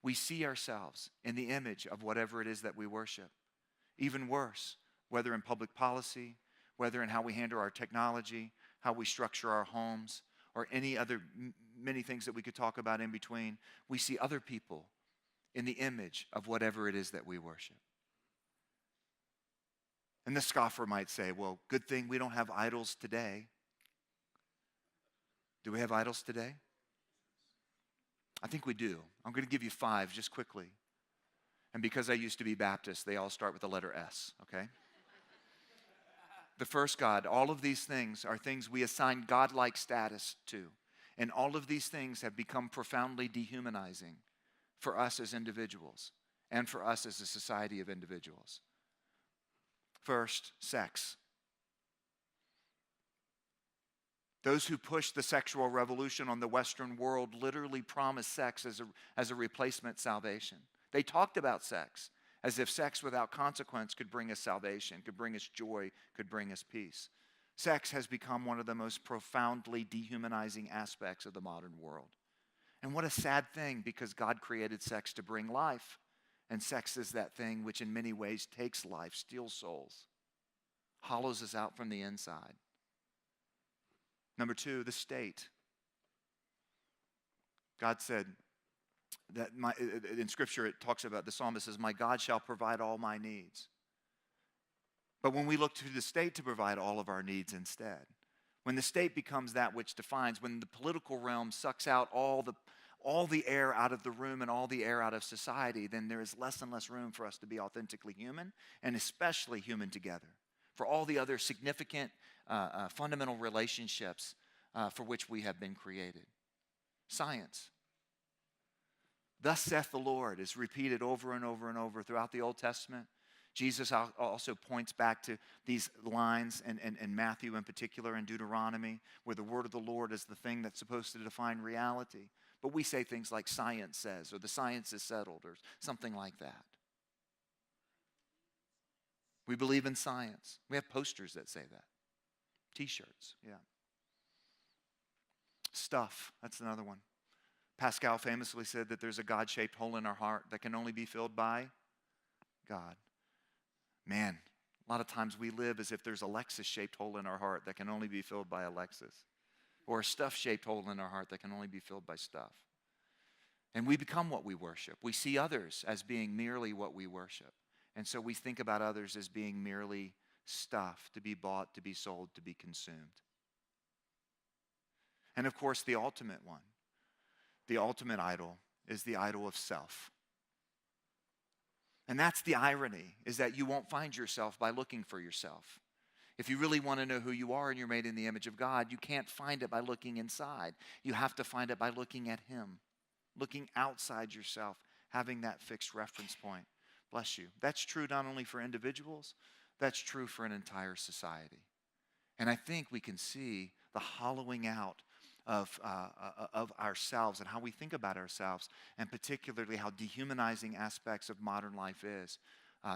We see ourselves in the image of whatever it is that we worship. Even worse, whether in public policy, whether in how we handle our technology, how we structure our homes, or any other many things that we could talk about in between, we see other people in the image of whatever it is that we worship. And the scoffer might say, well, good thing we don't have idols today. Do we have idols today? I think we do. I'm going to give you 5 just quickly. And because I used to be Baptist, they all start with the letter S, okay? The first God, all of these things are things we assign godlike status to. And all of these things have become profoundly dehumanizing for us as individuals and for us as a society of individuals. First, sex. Those who push the sexual revolution on the Western world literally promised sex as a replacement salvation. They talked about sex as if sex without consequence could bring us salvation, could bring us joy, could bring us peace. Sex has become one of the most profoundly dehumanizing aspects of the modern world. And what a sad thing, because God created sex to bring life. And sex is that thing which in many ways takes life, steals souls, hollows us out from the inside. Number two, the state. God said that in Scripture it talks about, the psalmist says, my God shall provide all my needs. But when we look to the state to provide all of our needs instead, when the state becomes that which defines, when the political realm sucks out all the air out of the room and all the air out of society, then there is less and less room for us to be authentically human, and especially human together, for all the other significant fundamental relationships for which we have been created. Science. Thus saith the Lord is repeated over and over and over throughout the Old Testament. Jesus also points back to these lines in Matthew in particular, and Deuteronomy, where the word of the Lord is the thing that's supposed to define reality. But we say things like science says, or the science is settled, or something like that. We believe in science. We have posters that say that. T-shirts, yeah. Stuff, that's another one. Pascal famously said that there's a God-shaped hole in our heart that can only be filled by God. Man, a lot of times we live as if there's a Lexus-shaped hole in our heart that can only be filled by a Lexus. Or a stuff-shaped hole in our heart that can only be filled by stuff. And we become what we worship. We see others as being merely what we worship. And so we think about others as being merely stuff, to be bought, to be sold, to be consumed. And of course, the ultimate one, the ultimate idol, is the idol of self. And that's the irony, is that you won't find yourself by looking for yourself. If you really want to know who you are and you're made in the image of God, you can't find it by looking inside. You have to find it by looking at Him, looking outside yourself, having that fixed reference point. Bless you. That's true not only for individuals, that's true for an entire society. And I think we can see the hollowing out of ourselves and how we think about ourselves, and particularly how dehumanizing aspects of modern life is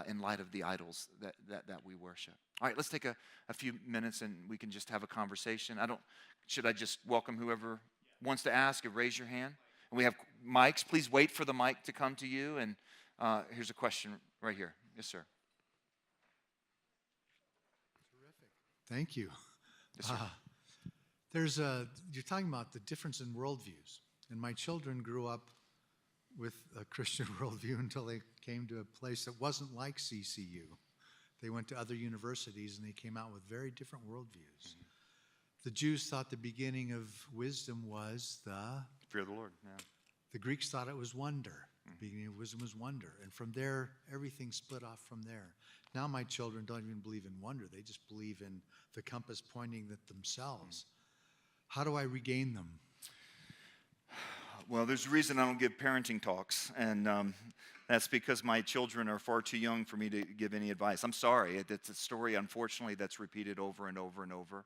in light of the idols that we worship. All right, let's take a few minutes and we can just have a conversation. Should I just welcome whoever wants to ask, or raise your hand? And we have mics. Please wait for the mic to come to you. And here's a question right here. Yes, sir. Terrific. Thank you. Yes, sir. You're talking about the difference in worldviews. And my children grew up with a Christian worldview until they came to a place that wasn't like CCU. They went to other universities and they came out with very different worldviews. Mm-hmm. The Jews thought the beginning of wisdom was the fear of the Lord. Yeah. The Greeks thought it was wonder. The beginning of wisdom was wonder. And from there, everything split off from there. Now my children don't even believe in wonder. They just believe in the compass pointing at themselves. How do I regain them? Well, there's a reason I don't give parenting talks, and that's because my children are far too young for me to give any advice. I'm sorry. It's a story, unfortunately, that's repeated over and over and over.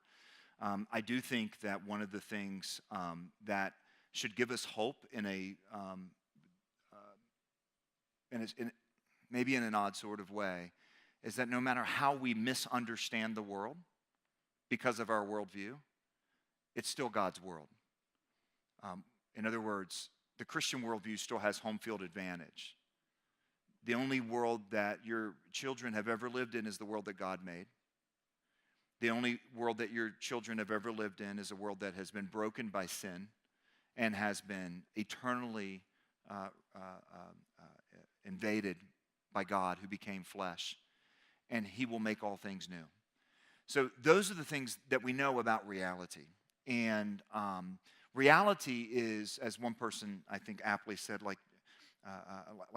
I do think that one of the things that should give us hope maybe in an odd sort of way, is that no matter how we misunderstand the world because of our worldview, it's still God's world. In other words, the Christian worldview still has home field advantage. The only world that your children have ever lived in is the world that God made. The only world that your children have ever lived in is a world that has been broken by sin and has been eternally invaded by God, who became flesh. And He will make all things new. So those are the things that we know about reality. And reality is, as one person I think aptly said, like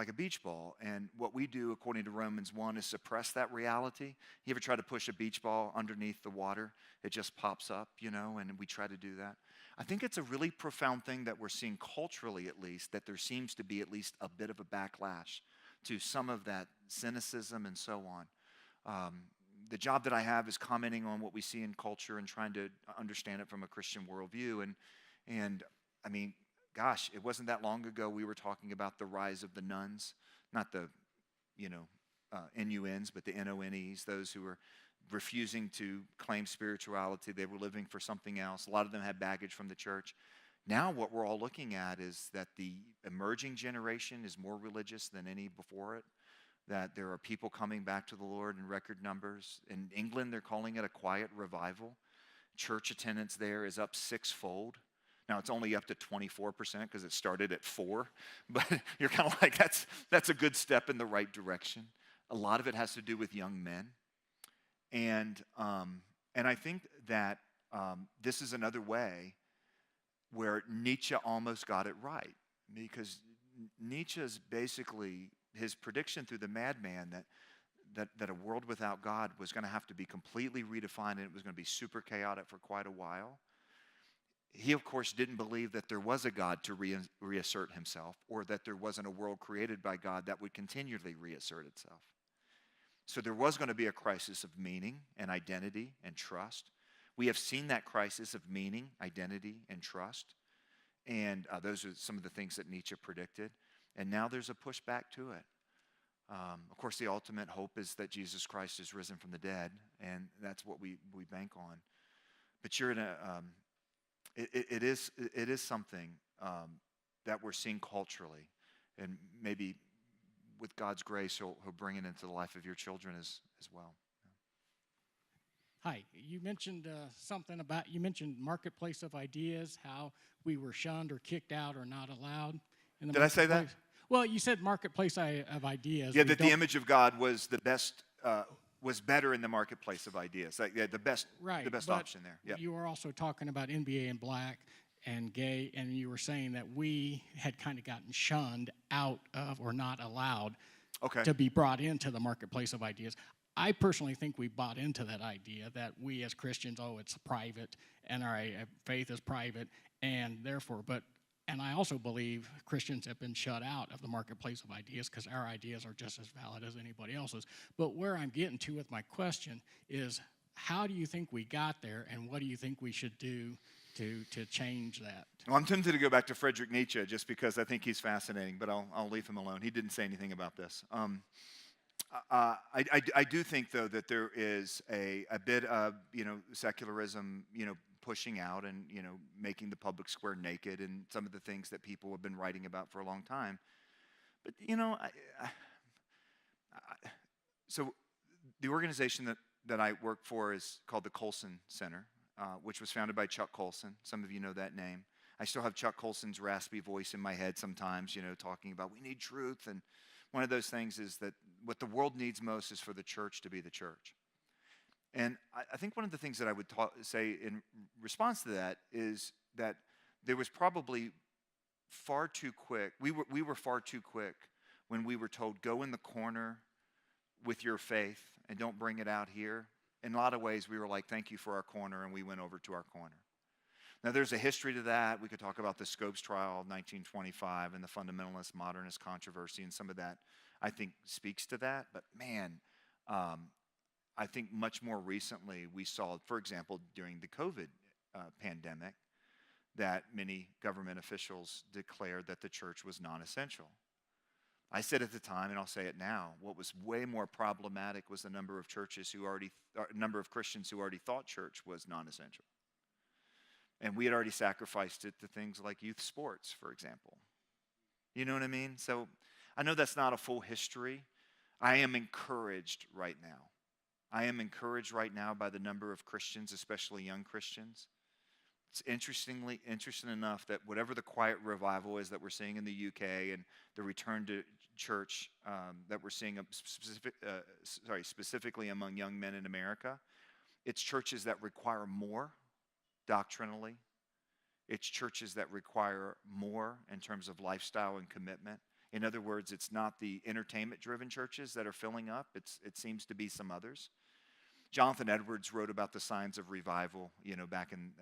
a beach ball. And what we do, according to Romans 1, is suppress that reality. You ever try to push a beach ball underneath the water? It just pops up, and we try to do that. I think it's a really profound thing that we're seeing culturally, at least, that there seems to be at least a bit of a backlash to some of that cynicism and so on. The job that I have is commenting on what we see in culture and trying to understand it from a Christian worldview. And I mean, gosh, it wasn't that long ago we were talking about the rise of the nuns, not the, NUNs, but the NONEs, those who were refusing to claim spirituality. They were living for something else. A lot of them had baggage from the church. Now what we're all looking at is that the emerging generation is more religious than any before it, that there are people coming back to the Lord in record numbers. In England, they're calling it a quiet revival. Church attendance there is up sixfold. Now, it's only up to 24% because it started at 4%, but you're kind of like, that's a good step in the right direction. A lot of it has to do with young men. And I think that this is another way where Nietzsche almost got it right, because Nietzsche's basically, his prediction through the Madman that a world without God was going to have to be completely redefined and it was going to be super chaotic for quite a while. He, of course, didn't believe that there was a God to reassert himself, or that there wasn't a world created by God that would continually reassert itself. So there was going to be a crisis of meaning and identity and trust. We have seen that crisis of meaning, identity, and trust. And those are some of the things that Nietzsche predicted. And now there's a pushback to it. Of course, the ultimate hope is that Jesus Christ is risen from the dead, and that's what we bank on. But you're in a, it is something that we're seeing culturally, and maybe with God's grace, he'll bring it into the life of your children as well. Hi, you mentioned you mentioned marketplace of ideas, how we were shunned or kicked out or not allowed in the Did I say that? marketplace. Well, you said marketplace of ideas. Yeah, that the image of God was the best, was better in the marketplace of ideas. Like, yeah, the best option there. Yeah. You were also talking about NBA and black and gay, and you were saying that we had kind of gotten shunned out of or not allowed to be brought into the marketplace of ideas. I personally think we bought into that idea that we as Christians, it's private, and our faith is private, and therefore, and I also believe Christians have been shut out of the marketplace of ideas because our ideas are just as valid as anybody else's. But where I'm getting to with my question is, how do you think we got there, and what do you think we should do to change that? Well, I'm tempted to go back to Friedrich Nietzsche just because I think he's fascinating, but I'll leave him alone. He didn't say anything about this. I do think, though, that there is a bit of, secularism, pushing out and, making the public square naked, and some of the things that people have been writing about for a long time. But, so the organization that I work for is called the Colson Center, which was founded by Chuck Colson. Some of you know that name. I still have Chuck Colson's raspy voice in my head sometimes, talking about we need truth. And one of those things is that what the world needs most is for the church to be the church. And I think one of the things that I would say in response to that is that there was probably far too quick. We were far too quick when we were told, go in the corner with your faith and don't bring it out here. In a lot of ways, we were like, thank you for our corner, and we went over to our corner. Now, there's a history to that. We could talk about the Scopes trial of 1925 and the fundamentalist modernist controversy, and some of that, I think, speaks to that. But man, I think much more recently we saw, for example, during the COVID pandemic, that many government officials declared that the church was non-essential. I said at the time, and I'll say it now, what was way more problematic was the number of Christians who already thought church was non-essential. And we had already sacrificed it to things like youth sports, for example. You know what I mean? So I know that's not a full history. I am encouraged right now. I am encouraged right now by the number of Christians, especially young Christians. It's interesting enough that whatever the quiet revival is that we're seeing in the UK and the return to church that we're seeing specifically among young men in America, it's churches that require more doctrinally. It's churches that require more in terms of lifestyle and commitment. In other words, it's not the entertainment-driven churches that are filling up. It seems to be some others. Jonathan Edwards wrote about the signs of revival, back in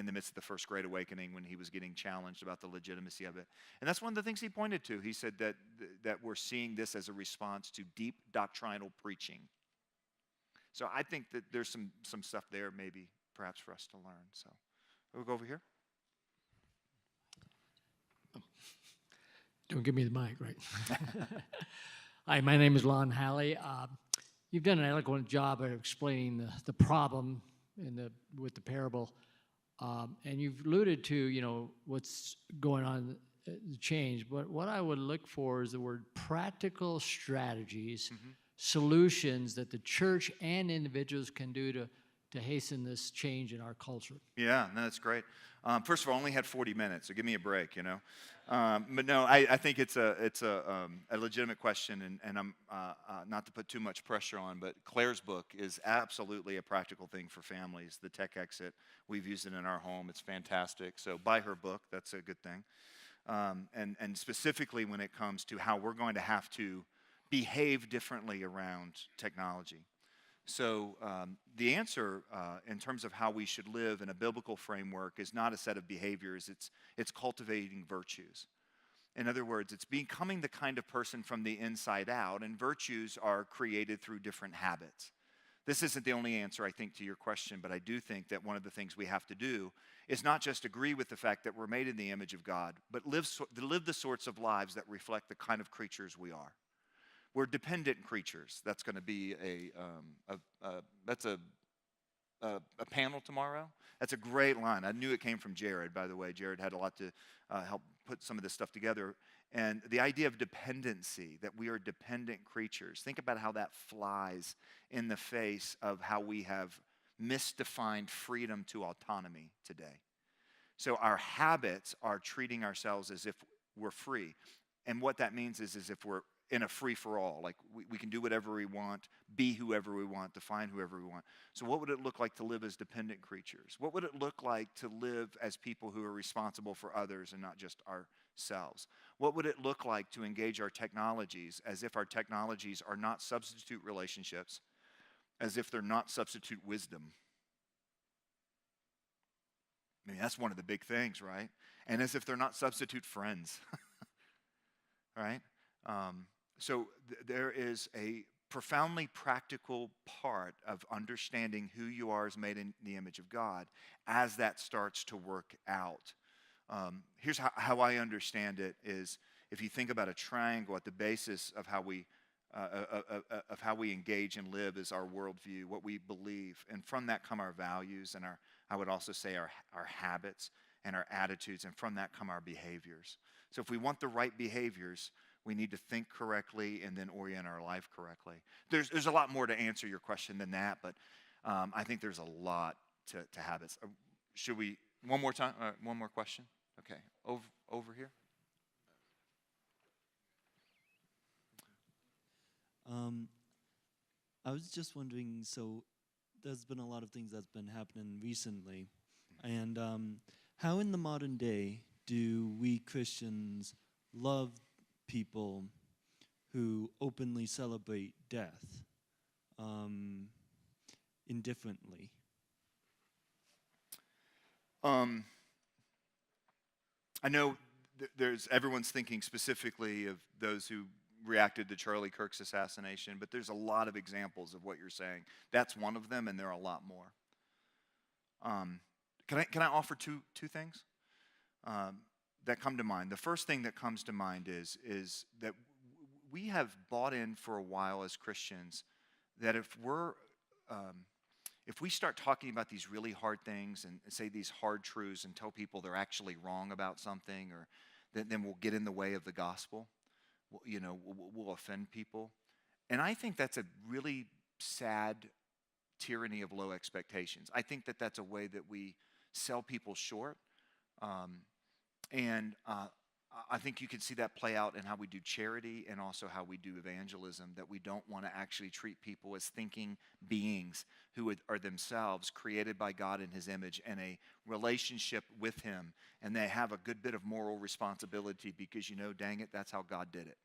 the midst of the First Great Awakening, when he was getting challenged about the legitimacy of it. And that's one of the things he pointed to. He said that we're seeing this as a response to deep doctrinal preaching. So I think that there's some stuff there maybe perhaps for us to learn. So we'll go over here. Don't give me the mic, right? Hi, my name is Lon Halley. You've done an eloquent job of explaining the problem with the parable. And you've alluded to, what's going on, the change. But what I would look for is the word practical strategies, solutions that the church and individuals can do to hasten this change in our culture. Yeah, no, that's great. First of all, I only had 40 minutes, so give me a break, But no, I think it's a legitimate question, and I'm not to put too much pressure on, but Clare's book is absolutely a practical thing for families. The Tech Exit, we've used it in our home. It's fantastic. So buy her book. That's a good thing. And specifically when it comes to how we're going to have to behave differently around technology. So the answer in terms of how we should live in a biblical framework is not a set of behaviors, it's cultivating virtues. In other words, it's becoming the kind of person from the inside out, and virtues are created through different habits. This isn't the only answer, I think, to your question, but I do think that one of the things we have to do is not just agree with the fact that we're made in the image of God, but live the sorts of lives that reflect the kind of creatures we are. We're dependent creatures. That's going to be a panel tomorrow. That's a great line. I knew it came from Jared, by the way. Jared had a lot to help put some of this stuff together. And the idea of dependency, that we are dependent creatures. Think about how that flies in the face of how we have misdefined freedom to autonomy today. So our habits are treating ourselves as if we're free. And what that means is if we're in a free-for-all, like we can do whatever we want, be whoever we want, define whoever we want. So what would it look like to live as dependent creatures? What would it look like to live as people who are responsible for others and not just ourselves? What would it look like to engage our technologies as if our technologies are not substitute relationships, as if they're not substitute wisdom? I mean, that's one of the big things, right? And as if they're not substitute friends, right? So there is a profoundly practical part of understanding who you are as made in the image of God as that starts to work out. Here's how I understand it is if you think about a triangle at the basis of how we engage and live is our worldview, what we believe. And from that come our values and I would also say our habits and our attitudes, and from that come our behaviors. So if we want the right behaviors, we need to think correctly and then orient our life correctly. There's a lot more to answer your question than that, but I think there's a lot to habits. Should we, one more time, one more question? Okay, over here. I was just wondering, so there's been a lot of things that's been happening recently, and how in the modern day do we Christians love people who openly celebrate death indifferently? I know everyone's thinking specifically of those who reacted to Charlie Kirk's assassination, but there's a lot of examples of what you're saying. That's one of them, and there are a lot more. Can I offer two things that come to mind? The first thing that comes to mind is that we have bought in for a while as Christians that if we start talking about these really hard things and say these hard truths and tell people they're actually wrong about something, or then we'll get in the way of the gospel. We'll offend people. And I think that's a really sad tyranny of low expectations. I think that that's a way that we sell people short. And I think you can see that play out in how we do charity and also how we do evangelism, that we don't want to actually treat people as thinking beings who are themselves created by God in his image and a relationship with him, and they have a good bit of moral responsibility because, dang it, that's how God did it.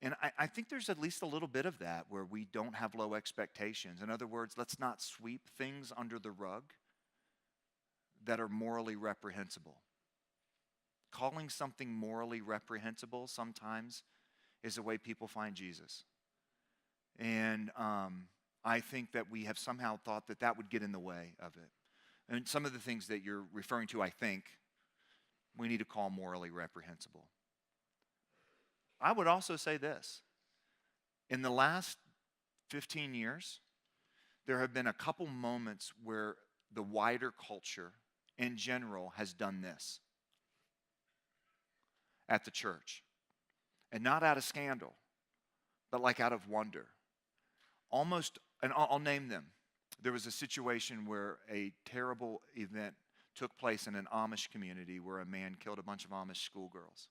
And I think there's at least a little bit of that where we don't have low expectations. In other words, let's not sweep things under the rug that are morally reprehensible. Calling something morally reprehensible sometimes is the way people find Jesus. And I think that we have somehow thought that would get in the way of it. And some of the things that you're referring to, I think, we need to call morally reprehensible. I would also say this. In the last 15 years, there have been a couple moments where the wider culture in general has done this at the church. And not out of scandal, but like out of wonder. Almost, and I'll name them. There was a situation where a terrible event took place in an Amish community where a man killed a bunch of Amish schoolgirls.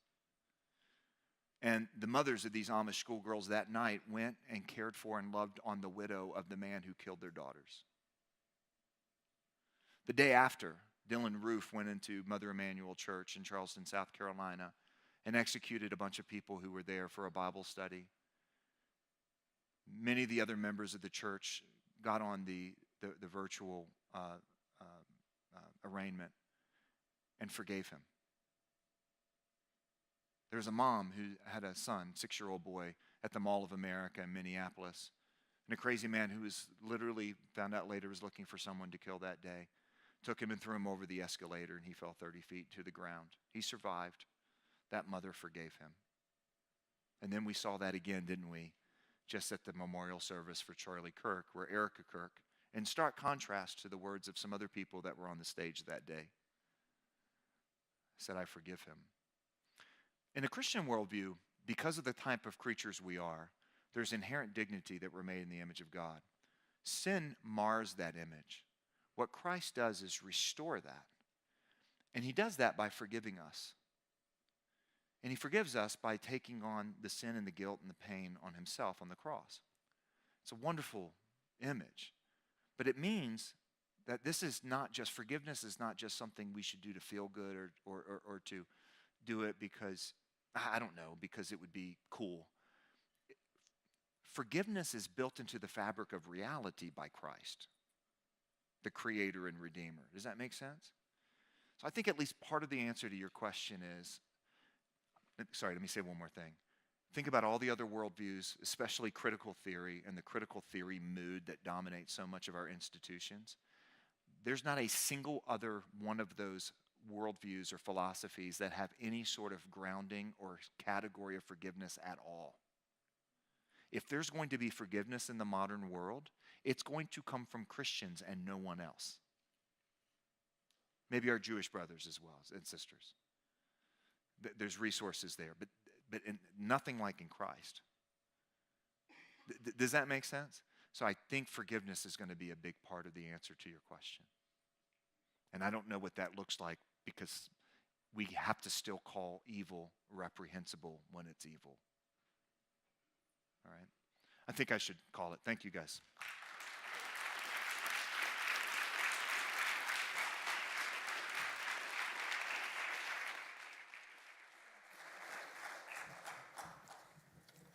And the mothers of these Amish schoolgirls that night went and cared for and loved on the widow of the man who killed their daughters. The day after, Dylan Roof went into Mother Emanuel Church in Charleston, South Carolina, and executed a bunch of people who were there for a Bible study. Many of the other members of the church got on the virtual arraignment and forgave him. There was a mom who had a son, 6-year-old boy, at the Mall of America in Minneapolis. And a crazy man who was literally, found out later, was looking for someone to kill that day. Took him and threw him over the escalator, and he fell 30 feet to the ground. He survived. That mother forgave him. And then we saw that again, didn't we? Just at the memorial service for Charlie Kirk, where Erica Kirk, in stark contrast to the words of some other people that were on the stage that day, said, I forgive him. In a Christian worldview, because of the type of creatures we are, there's inherent dignity that we're made in the image of God. Sin mars that image. What Christ does is restore that. And he does that by forgiving us. And he forgives us by taking on the sin and the guilt and the pain on himself on the cross. It's a wonderful image. But it means that this is not just, forgiveness is not just something we should do to feel good or to do it because, I don't know, because it would be cool. Forgiveness is built into the fabric of reality by Christ, the Creator and Redeemer. Does that make sense? So I think at least part of the answer to your question is, sorry, let me say one more thing. Think about all the other worldviews, especially critical theory and the critical theory mood that dominates so much of our institutions. There's not a single other one of those worldviews or philosophies that have any sort of grounding or category of forgiveness at all. If there's going to be forgiveness in the modern world, it's going to come from Christians and no one else. Maybe our Jewish brothers as well and sisters. There's resources there, but nothing like in Christ. Does that make sense? So I think forgiveness is going to be a big part of the answer to your question. And I don't know what that looks like because we have to still call evil reprehensible when it's evil. All right? I think I should call it. Thank you, guys.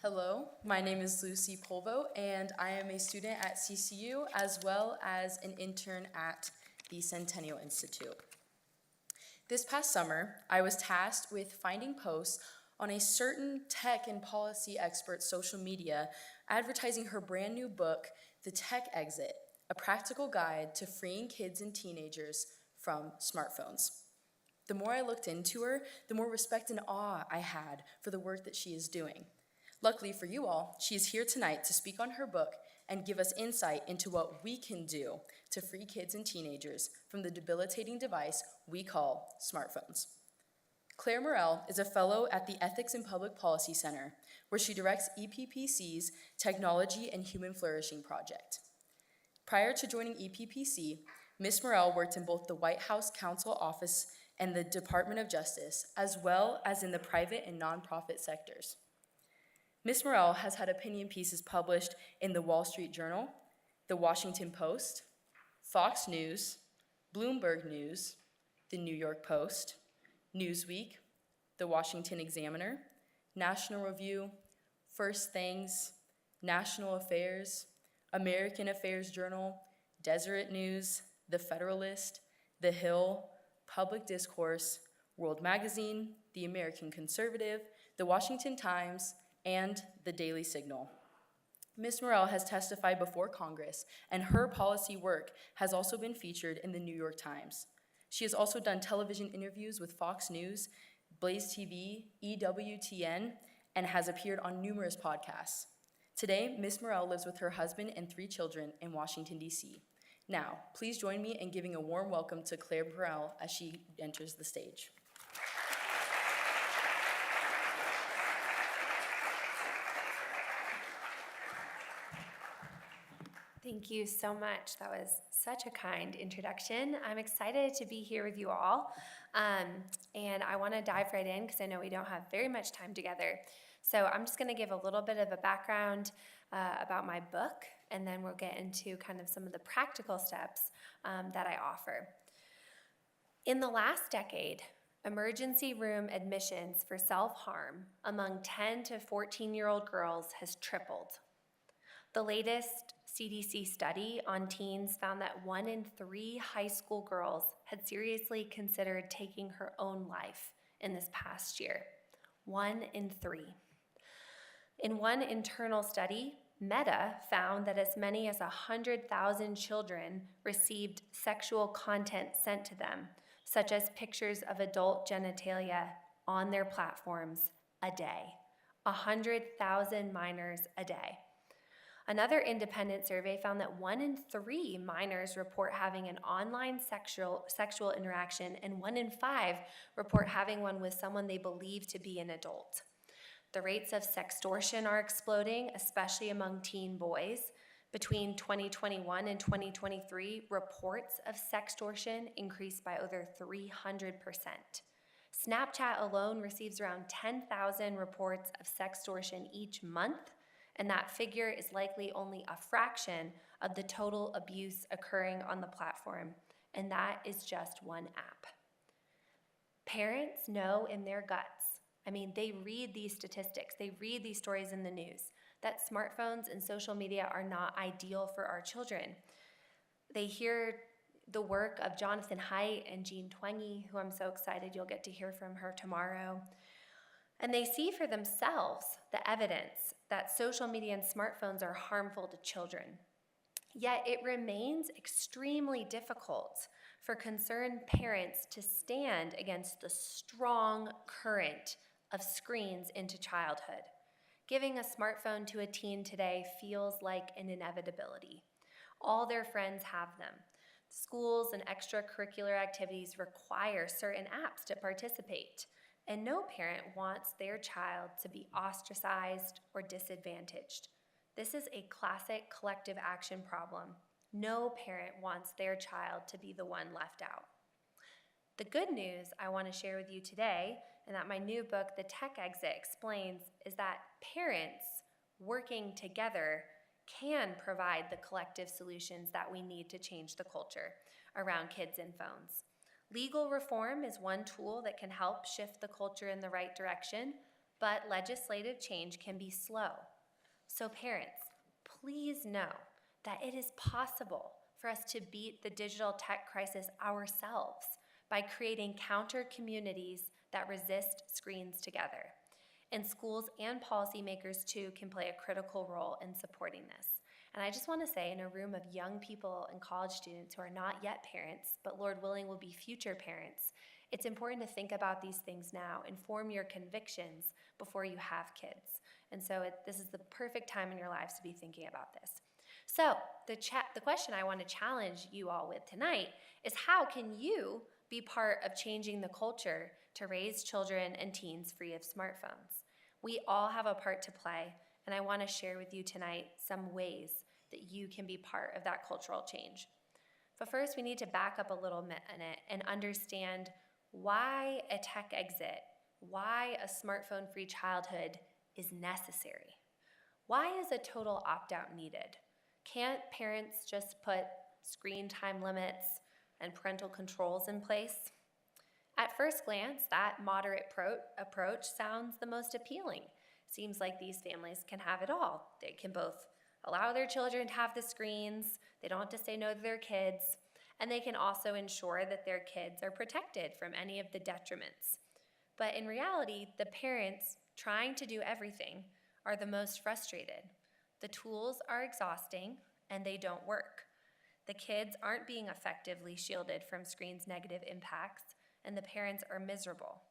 Hello, my name is Lucy Polvo, and I am a student at CCU as well as an intern at the Centennial Institute. This past summer, I was tasked with finding posts on a certain tech and policy expert's social media advertising her brand new book, The Tech Exit, a practical guide to freeing kids and teenagers from smartphones. The more I looked into her, the more respect and awe I had for the work that she is doing. Luckily for you all, she is here tonight to speak on her book and give us insight into what we can do to free kids and teenagers from the debilitating device we call smartphones. Clare Morell is a fellow at the Ethics and Public Policy Center, where she directs EPPC's Technology and Human Flourishing Project. Prior to joining EPPC, Ms. Morell worked in both the White House Counsel Office and the Department of Justice, as well as in the private and nonprofit sectors. Ms. Morell has had opinion pieces published in the Wall Street Journal, the Washington Post, Fox News, Bloomberg News, the New York Post, Newsweek, the Washington Examiner, National Review, First Things, National Affairs, American Affairs Journal, Deseret News, The Federalist, The Hill, Public Discourse, World Magazine, The American Conservative, The Washington Times, and The Daily Signal. Ms. Morell has testified before Congress, and her policy work has also been featured in the New York Times. She has also done television interviews with Fox News, Blaze TV, EWTN, and has appeared on numerous podcasts. Today, Ms. Morell lives with her husband and 3 children in Washington, D.C. Now, please join me in giving a warm welcome to Clare Morell as she enters the stage. Thank you so much. That was such a kind introduction. I'm excited to be here with you all. And I want to dive right in because I know we don't have very much time together. So I'm just going to give a little bit of a background about my book, and then we'll get into kind of some of the practical steps that I offer. In the last decade, emergency room admissions for self-harm among 10 to 14-year-old girls has tripled. The latest CDC study on teens found that 1 in 3 high school girls had seriously considered taking her own life in this past year. 1 in 3. In one internal study, Meta found that as many as 100,000 children received sexual content sent to them, such as pictures of adult genitalia on their platforms a day. 100,000 minors a day. Another independent survey found that 1 in 3 minors report having an online sexual interaction, and 1 in 5 report having one with someone they believe to be an adult. The rates of sextortion are exploding, especially among teen boys. Between 2021 and 2023, reports of sextortion increased by over 300%. Snapchat alone receives around 10,000 reports of sextortion each month, and that figure is likely only a fraction of the total abuse occurring on the platform, and that is just one app. Parents know in their guts, they read these statistics, they read these stories in the news, that smartphones and social media are not ideal for our children. They hear the work of Jonathan Haidt and Jean Twenge, who I'm so excited you'll get to hear from her tomorrow. And they see for themselves the evidence that social media and smartphones are harmful to children. Yet it remains extremely difficult for concerned parents to stand against the strong current of screens into childhood. Giving a smartphone to a teen today feels like an inevitability. All their friends have them. Schools and extracurricular activities require certain apps to participate. And no parent wants their child to be ostracized or disadvantaged. This is a classic collective action problem. No parent wants their child to be the one left out. The good news I want to share with you today, and that my new book, The Tech Exit, explains, is that parents working together can provide the collective solutions that we need to change the culture around kids and phones. Legal reform is one tool that can help shift the culture in the right direction, but legislative change can be slow. So parents, please know that it is possible for us to beat the digital tech crisis ourselves by creating counter communities that resist screens together. And schools and policymakers too can play a critical role in supporting this. And I just want to say, in a room of young people and college students who are not yet parents, but Lord willing will be future parents, it's important to think about these things now and form your convictions before you have kids. And so this is the perfect time in your lives to be thinking about this. So the question I want to challenge you all with tonight is, how can you be part of changing the culture to raise children and teens free of smartphones? We all have a part to play, and I want to share with you tonight some ways that you can be part of that cultural change. But first, we need to back up a little minute and understand why a tech exit, why a smartphone-free childhood is necessary. Why is a total opt-out needed? Can't parents just put screen time limits and parental controls in place? At first glance, that moderate approach sounds the most appealing. Seems like these families can have it all. They can both allow their children to have the screens, they don't have to say no to their kids, and they can also ensure that their kids are protected from any of the detriments. But in reality, the parents trying to do everything are the most frustrated. The tools are exhausting and they don't work. The kids aren't being effectively shielded from screens' negative impacts, and the parents are miserable.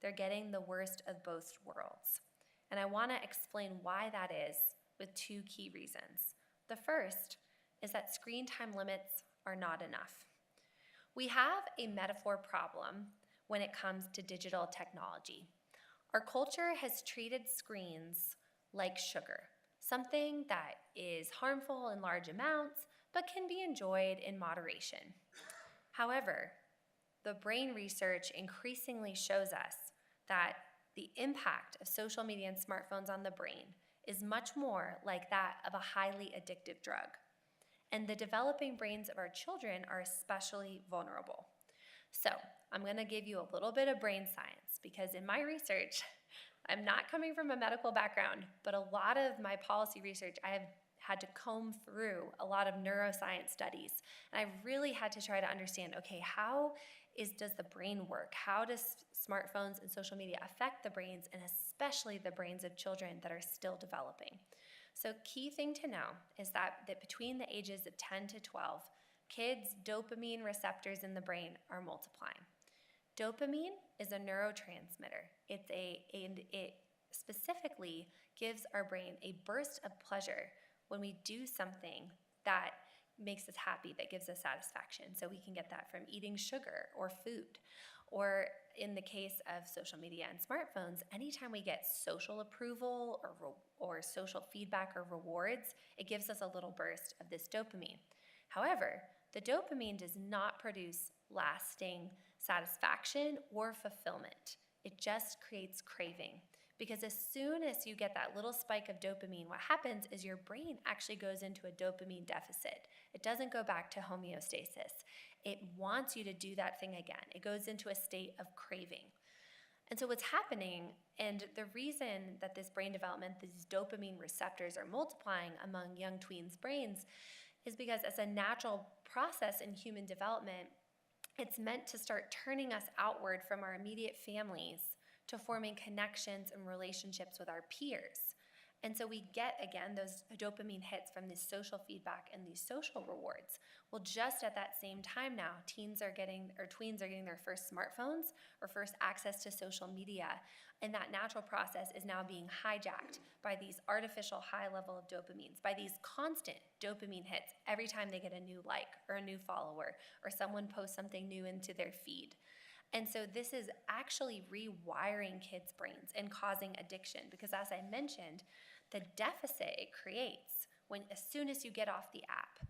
They're getting the worst of both worlds. And I want to explain why that is with two key reasons. The first is that screen time limits are not enough. We have a metaphor problem when it comes to digital technology. Our culture has treated screens like sugar, something that is harmful in large amounts, but can be enjoyed in moderation. However, the brain research increasingly shows us that the impact of social media and smartphones on the brain is much more like that of a highly addictive drug. And the developing brains of our children are especially vulnerable. So I'm going to give you a little bit of brain science, because in my research, I'm not coming from a medical background, but a lot of my policy research, I have had to comb through a lot of neuroscience studies. And I really had to try to understand, okay, how does the brain work? How does smartphones and social media affect the brains, and especially the brains of children that are still developing? So key thing to know is that between the ages of 10 to 12, kids' dopamine receptors in the brain are multiplying. Dopamine is a neurotransmitter. It specifically gives our brain a burst of pleasure when we do something that makes us happy, that gives us satisfaction. So we can get that from eating sugar or food. Or in the case of social media and smartphones, anytime we get social approval or social feedback or rewards, it gives us a little burst of this dopamine. However, the dopamine does not produce lasting satisfaction or fulfillment. It just creates craving. Because as soon as you get that little spike of dopamine, what happens is your brain actually goes into a dopamine deficit. It doesn't go back to homeostasis. It wants you to do that thing again. It goes into a state of craving. And so what's happening, and the reason that this brain development, these dopamine receptors are multiplying among young tweens' brains, is because as a natural process in human development, it's meant to start turning us outward from our immediate families to forming connections and relationships with our peers. And so we get, again, those dopamine hits from this social feedback and these social rewards. Well, just at that same time now, tweens are getting their first smartphones or first access to social media. And that natural process is now being hijacked by these artificial high level of dopamines, by these constant dopamine hits every time they get a new like or a new follower or someone posts something new into their feed. And so this is actually rewiring kids' brains and causing addiction, because as I mentioned, the deficit it creates as soon as you get off the app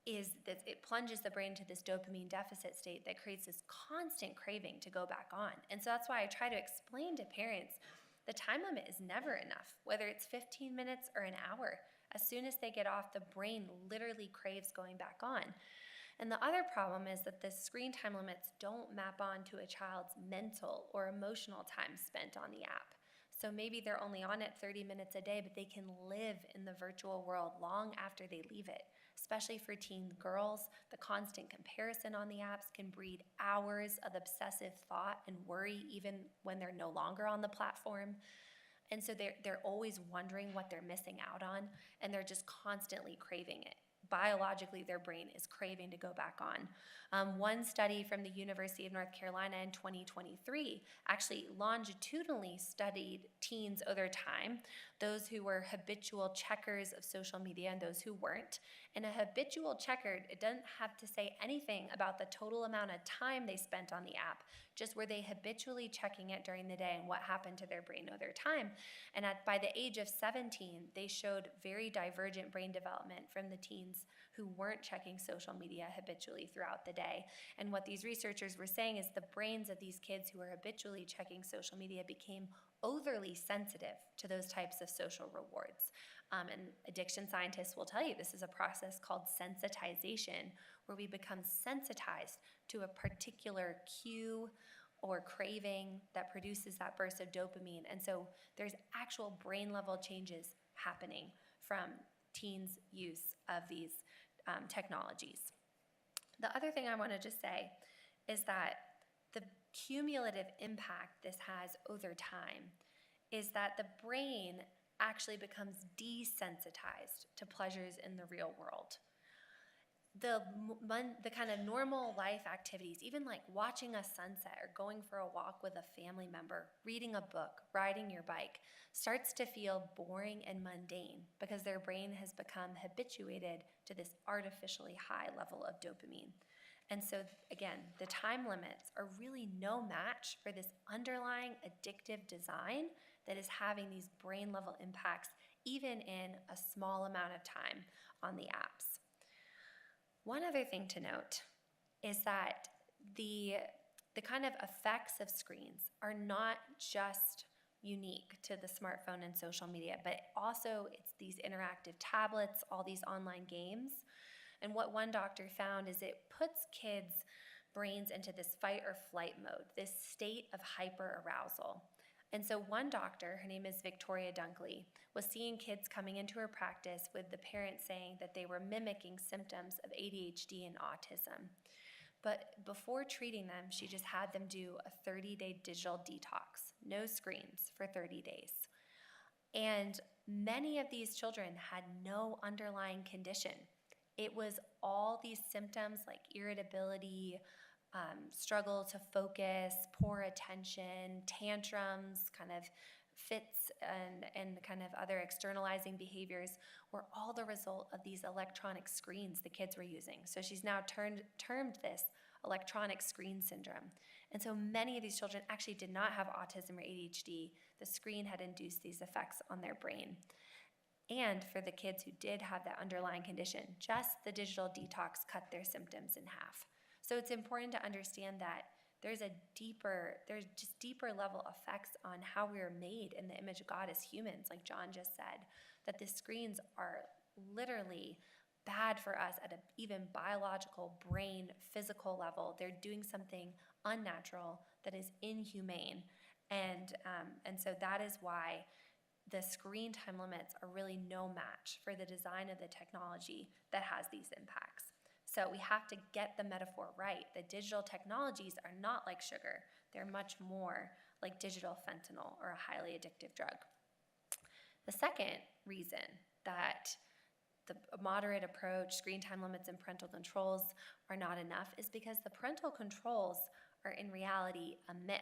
is that it plunges the brain to this dopamine deficit state that creates this constant craving to go back on. And so that's why I try to explain to parents the time limit is never enough, whether it's 15 minutes or an hour. As soon as they get off, the brain literally craves going back on. And the other problem is that the screen time limits don't map onto a child's mental or emotional time spent on the app. So maybe they're only on it 30 minutes a day, but they can live in the virtual world long after they leave it. Especially for teen girls, the constant comparison on the apps can breed hours of obsessive thought and worry even when they're no longer on the platform. And so they're always wondering what they're missing out on, and they're just constantly craving it. Biologically, their brain is craving to go back on. One study from the University of North Carolina in 2023 actually longitudinally studied teens over time, those who were habitual checkers of social media and those who weren't. And a habitual checker, it doesn't have to say anything about the total amount of time they spent on the app, just were they habitually checking it during the day and what happened to their brain over time. And by the age of 17, they showed very divergent brain development from the teens who weren't checking social media habitually throughout the day. And what these researchers were saying is the brains of these kids who were habitually checking social media became overly sensitive to those types of social rewards. And addiction scientists will tell you this is a process called sensitization, where we become sensitized to a particular cue or craving that produces that burst of dopamine. And so there's actual brain level changes happening from teens' use of these technologies. The other thing I want to just say is that the cumulative impact this has over time is that the brain actually becomes desensitized to pleasures in the real world. the kind of normal life activities, even like watching a sunset or going for a walk with a family member, reading a book, riding your bike, starts to feel boring and mundane because their brain has become habituated to this artificially high level of dopamine. And so, again, the time limits are really no match for this underlying addictive design that is having these brain level impacts even in a small amount of time on the apps. One other thing to note is that the kind of effects of screens are not just unique to the smartphone and social media, but also it's these interactive tablets, all these online games. And what one doctor found is it puts kids' brains into this fight or flight mode, this state of hyperarousal. And so one doctor, her name is Victoria Dunkley, was seeing kids coming into her practice with the parents saying that they were mimicking symptoms of ADHD and autism. But before treating them, she just had them do a 30-day digital detox, no screens for 30 days. And many of these children had no underlying condition. It was all these symptoms like irritability, struggle to focus, poor attention, tantrums, kind of fits, and kind of other externalizing behaviors were all the result of these electronic screens the kids were using. So she's now termed this electronic screen syndrome. And so many of these children actually did not have autism or ADHD. The screen had induced these effects on their brain. And for the kids who did have that underlying condition, just the digital detox cut their symptoms in half. So it's important to understand that there's just deeper level effects on how we are made in the image of God as humans, like John just said, that the screens are literally bad for us at an even biological, brain, physical level. They're doing something unnatural that is inhumane. And so that is why the screen time limits are really no match for the design of the technology that has these impacts. So we have to get the metaphor right. The digital technologies are not like sugar. They're much more like digital fentanyl or a highly addictive drug. The second reason that the moderate approach, screen time limits, and parental controls are not enough is because the parental controls are in reality a myth.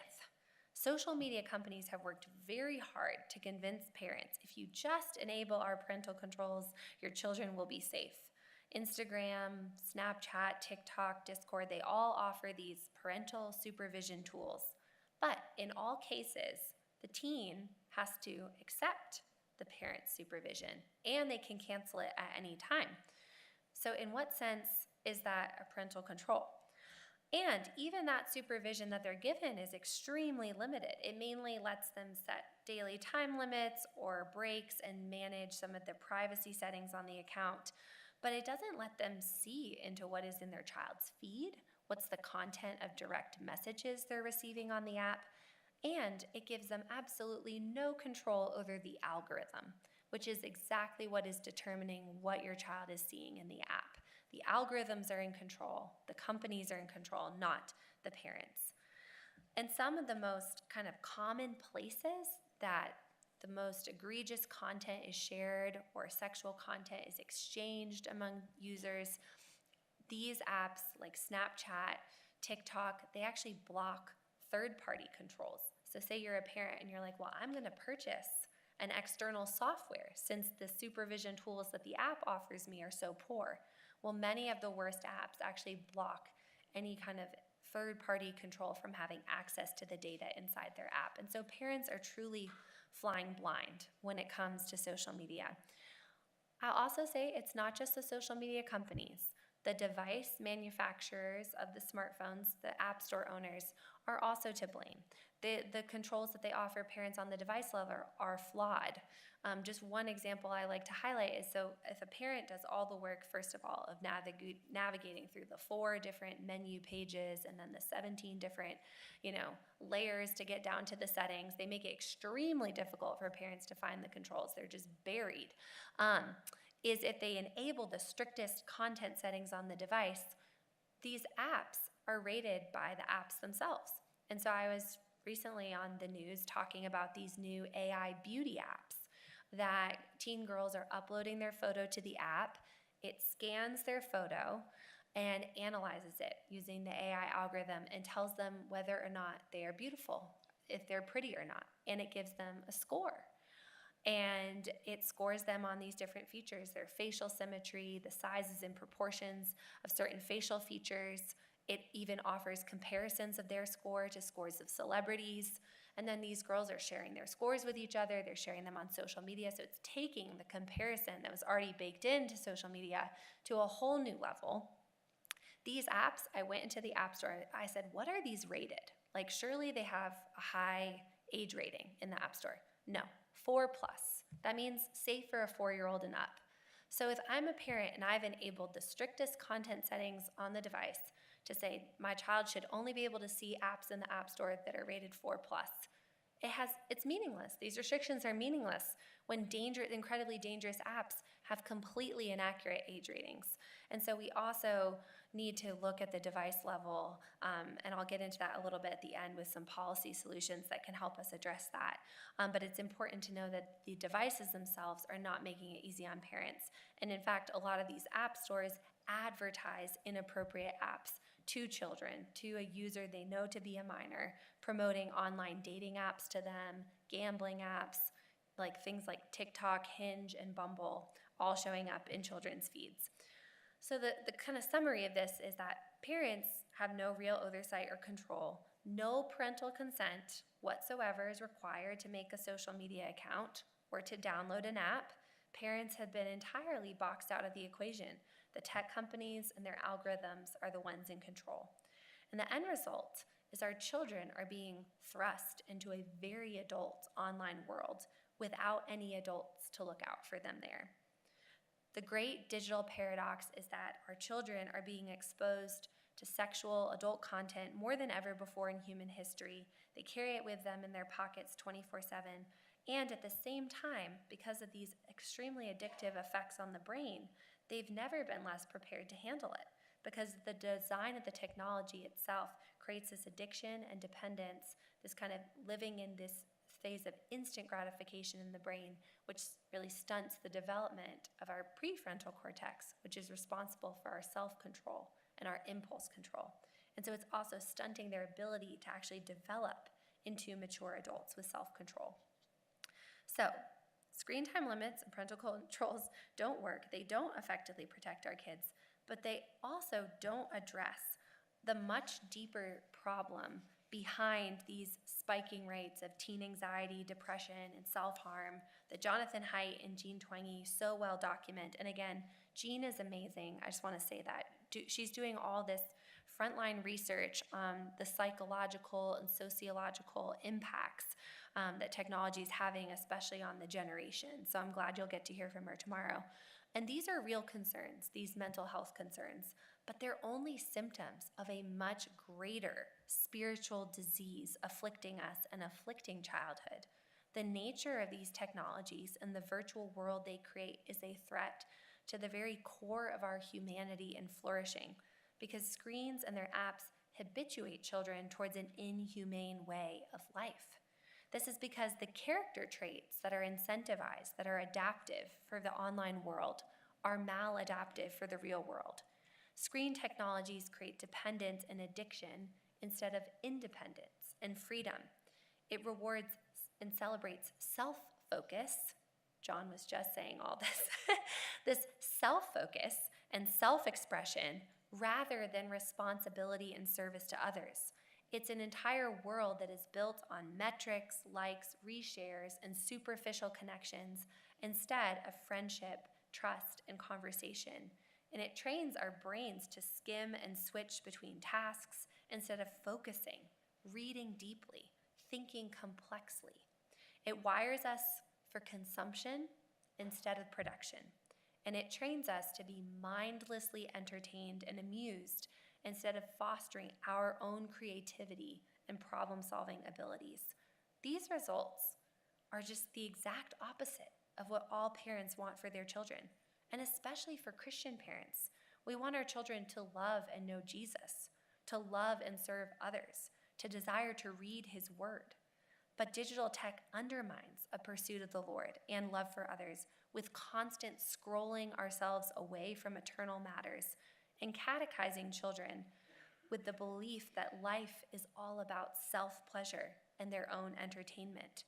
Social media companies have worked very hard to convince parents, if you just enable our parental controls, your children will be safe. Instagram, Snapchat, TikTok, Discord, they all offer these parental supervision tools. But in all cases, the teen has to accept the parent's supervision, and they can cancel it at any time. So in what sense is that a parental control? And even that supervision that they're given is extremely limited. It mainly lets them set daily time limits or breaks and manage some of the privacy settings on the account. But it doesn't let them see into what is in their child's feed, what's the content of direct messages they're receiving on the app, and it gives them absolutely no control over the algorithm, which is exactly what is determining what your child is seeing in the app. The algorithms are in control, the companies are in control, not the parents. And some of the most kind of common places that the most egregious content is shared or sexual content is exchanged among users, these apps like Snapchat, TikTok, they actually block third-party controls. So say you're a parent and you're like, well, I'm gonna purchase an external software since the supervision tools that the app offers me are so poor. Well, many of the worst apps actually block any kind of third-party control from having access to the data inside their app. And so parents are truly flying blind when it comes to social media. I'll also say it's not just the social media companies. The device manufacturers of the smartphones, the app store owners, are also to blame. The controls that they offer parents on the device level are flawed. Just one example I like to highlight is, so if a parent does all the work, first of all, of navigating through the 4 different menu pages and then the 17 different, layers to get down to the settings, they make it extremely difficult for parents to find the controls. They're just buried. Is if they enable the strictest content settings on the device, these apps are rated by the apps themselves. And so I was recently on the news talking about these new AI beauty apps that teen girls are uploading their photo to the app, It scans their photo and analyzes it using the AI algorithm and tells them whether or not they are beautiful, if they're pretty or not, and it gives them a score. And it scores them on these different features, their facial symmetry, the sizes and proportions of certain facial features. It even offers comparisons of their score to scores of celebrities. And then these girls are sharing their scores with each other. They're sharing them on social media. So it's taking the comparison that was already baked into social media to a whole new level. These apps, I went into the App Store. I said, what are these rated? Like, surely they have a high age rating in the App Store. No, 4+. That means safe for a 4-year-old and up. So if I'm a parent and I've enabled the strictest content settings on the device to say my child should only be able to see apps in the App Store that are rated 4+, it's meaningless. These restrictions are meaningless when incredibly dangerous apps have completely inaccurate age ratings. And so we also need to look at the device level, and I'll get into that a little bit at the end with some policy solutions that can help us address that. But it's important to know that the devices themselves are not making it easy on parents. And in fact, a lot of these app stores advertise inappropriate apps to children, to a user they know to be a minor, promoting online dating apps to them, gambling apps, like things like TikTok, Hinge, and Bumble, all showing up in children's feeds. So the kind of summary of this is that parents have no real oversight or control. No parental consent whatsoever is required to make a social media account or to download an app. Parents have been entirely boxed out of the equation. The tech companies and their algorithms are the ones in control. And the end result is our children are being thrust into a very adult online world without any adults to look out for them there. The great digital paradox is that our children are being exposed to sexual adult content more than ever before in human history. They carry it with them in their pockets 24/7. And at the same time, because of these extremely addictive effects on the brain, they've never been less prepared to handle it, because the design of the technology itself creates this addiction and dependence, this kind of living in this phase of instant gratification in the brain, which really stunts the development of our prefrontal cortex, which is responsible for our self-control and our impulse control. And so it's also stunting their ability to actually develop into mature adults with self-control. So screen time limits and parental controls don't work. They don't effectively protect our kids, but they also don't address the much deeper problem behind these spiking rates of teen anxiety, depression, and self-harm that Jonathan Haidt and Jean Twenge so well document. And again, Jean is amazing. I just want to say that. She's doing all this frontline research on the psychological and sociological impacts that technology is having, especially on the generation. So I'm glad you'll get to hear from her tomorrow. And these are real concerns, these mental health concerns, but they're only symptoms of a much greater spiritual disease afflicting us and afflicting childhood. The nature of these technologies and the virtual world they create is a threat to the very core of our humanity and flourishing, because screens and their apps habituate children towards an inhumane way of life. This is because the character traits that are incentivized, that are adaptive for the online world, are maladaptive for the real world. Screen technologies create dependence and addiction instead of independence and freedom. It rewards and celebrates self-focus. John was just saying all this. This self-focus and self-expression rather than responsibility and service to others. It's an entire world that is built on metrics, likes, reshares, and superficial connections instead of friendship, trust, and conversation. And it trains our brains to skim and switch between tasks instead of focusing, reading deeply, thinking complexly. It wires us for consumption instead of production. And it trains us to be mindlessly entertained and amused instead of fostering our own creativity and problem-solving abilities. These results are just the exact opposite of what all parents want for their children, and especially for Christian parents. We want our children to love and know Jesus, to love and serve others, to desire to read his word. But digital tech undermines a pursuit of the Lord and love for others with constant scrolling ourselves away from eternal matters and catechizing children with the belief that life is all about self-pleasure and their own entertainment.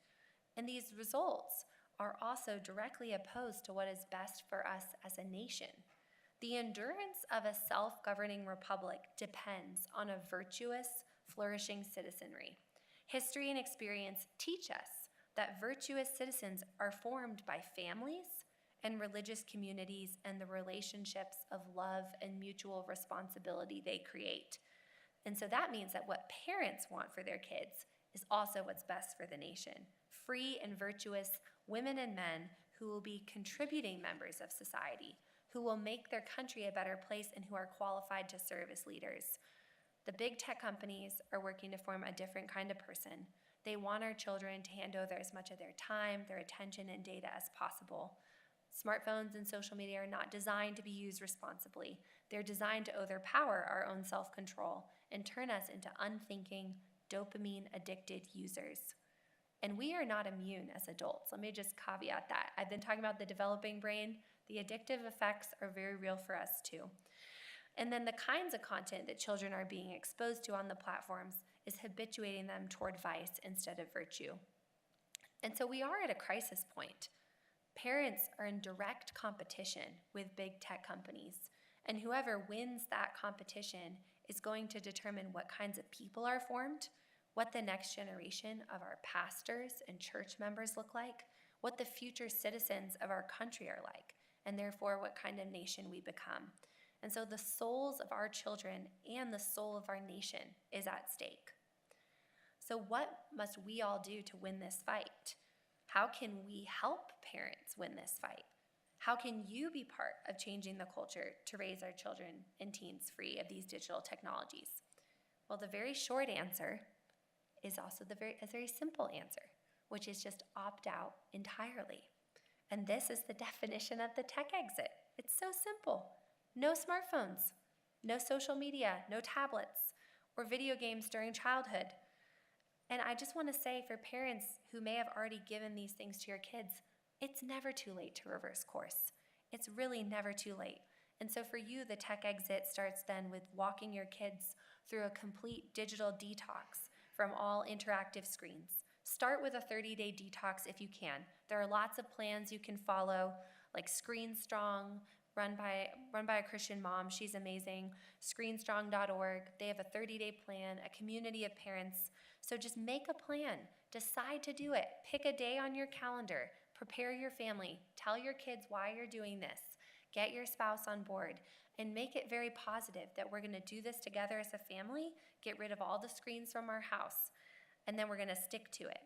And these results are also directly opposed to what is best for us as a nation. The endurance of a self-governing republic depends on a virtuous, flourishing citizenry. History and experience teach us that virtuous citizens are formed by families and religious communities and the relationships of love and mutual responsibility they create. And so that means that what parents want for their kids is also what's best for the nation. Free and virtuous women and men who will be contributing members of society, who will make their country a better place and who are qualified to serve as leaders. The big tech companies are working to form a different kind of person. They want our children to hand over as much of their time, their attention, and data as possible. Smartphones and social media are not designed to be used responsibly. They're designed to overpower our own self-control and turn us into unthinking, dopamine-addicted users. And we are not immune as adults. Let me just caveat that. I've been talking about the developing brain. The addictive effects are very real for us too. And then the kinds of content that children are being exposed to on the platforms is habituating them toward vice instead of virtue. And so we are at a crisis point. Parents are in direct competition with big tech companies, and whoever wins that competition is going to determine what kinds of people are formed, what the next generation of our pastors and church members look like, what the future citizens of our country are like, and therefore what kind of nation we become. And so the souls of our children and the soul of our nation is at stake. So what must we all do to win this fight? How can we help parents win this fight? How can you be part of changing the culture to raise our children and teens free of these digital technologies? Well, the very short answer is also a very simple answer, which is just opt out entirely. And this is the definition of the tech exit. It's so simple. No smartphones, no social media, no tablets, or video games during childhood. And I just want to say for parents who may have already given these things to your kids, it's never too late to reverse course. It's really never too late. And so for you, the tech exit starts then with walking your kids through a complete digital detox from all interactive screens. Start with a 30-day detox if you can. There are lots of plans you can follow, like Screen Strong, run by a Christian mom. She's amazing. Screenstrong.org. They have a 30-day plan, a community of parents. So just make a plan. Decide to do it. Pick a day on your calendar. Prepare your family. Tell your kids why you're doing this. Get your spouse on board and make it very positive that we're going to do this together as a family, get rid of all the screens from our house, and then we're going to stick to it.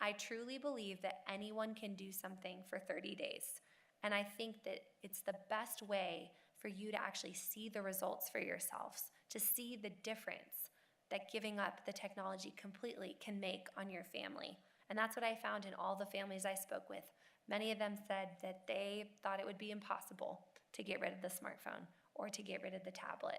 I truly believe that anyone can do something for 30 days. And I think that it's the best way for you to actually see the results for yourselves, to see the difference that giving up the technology completely can make on your family. And that's what I found in all the families I spoke with. Many of them said that they thought it would be impossible to get rid of the smartphone or to get rid of the tablet.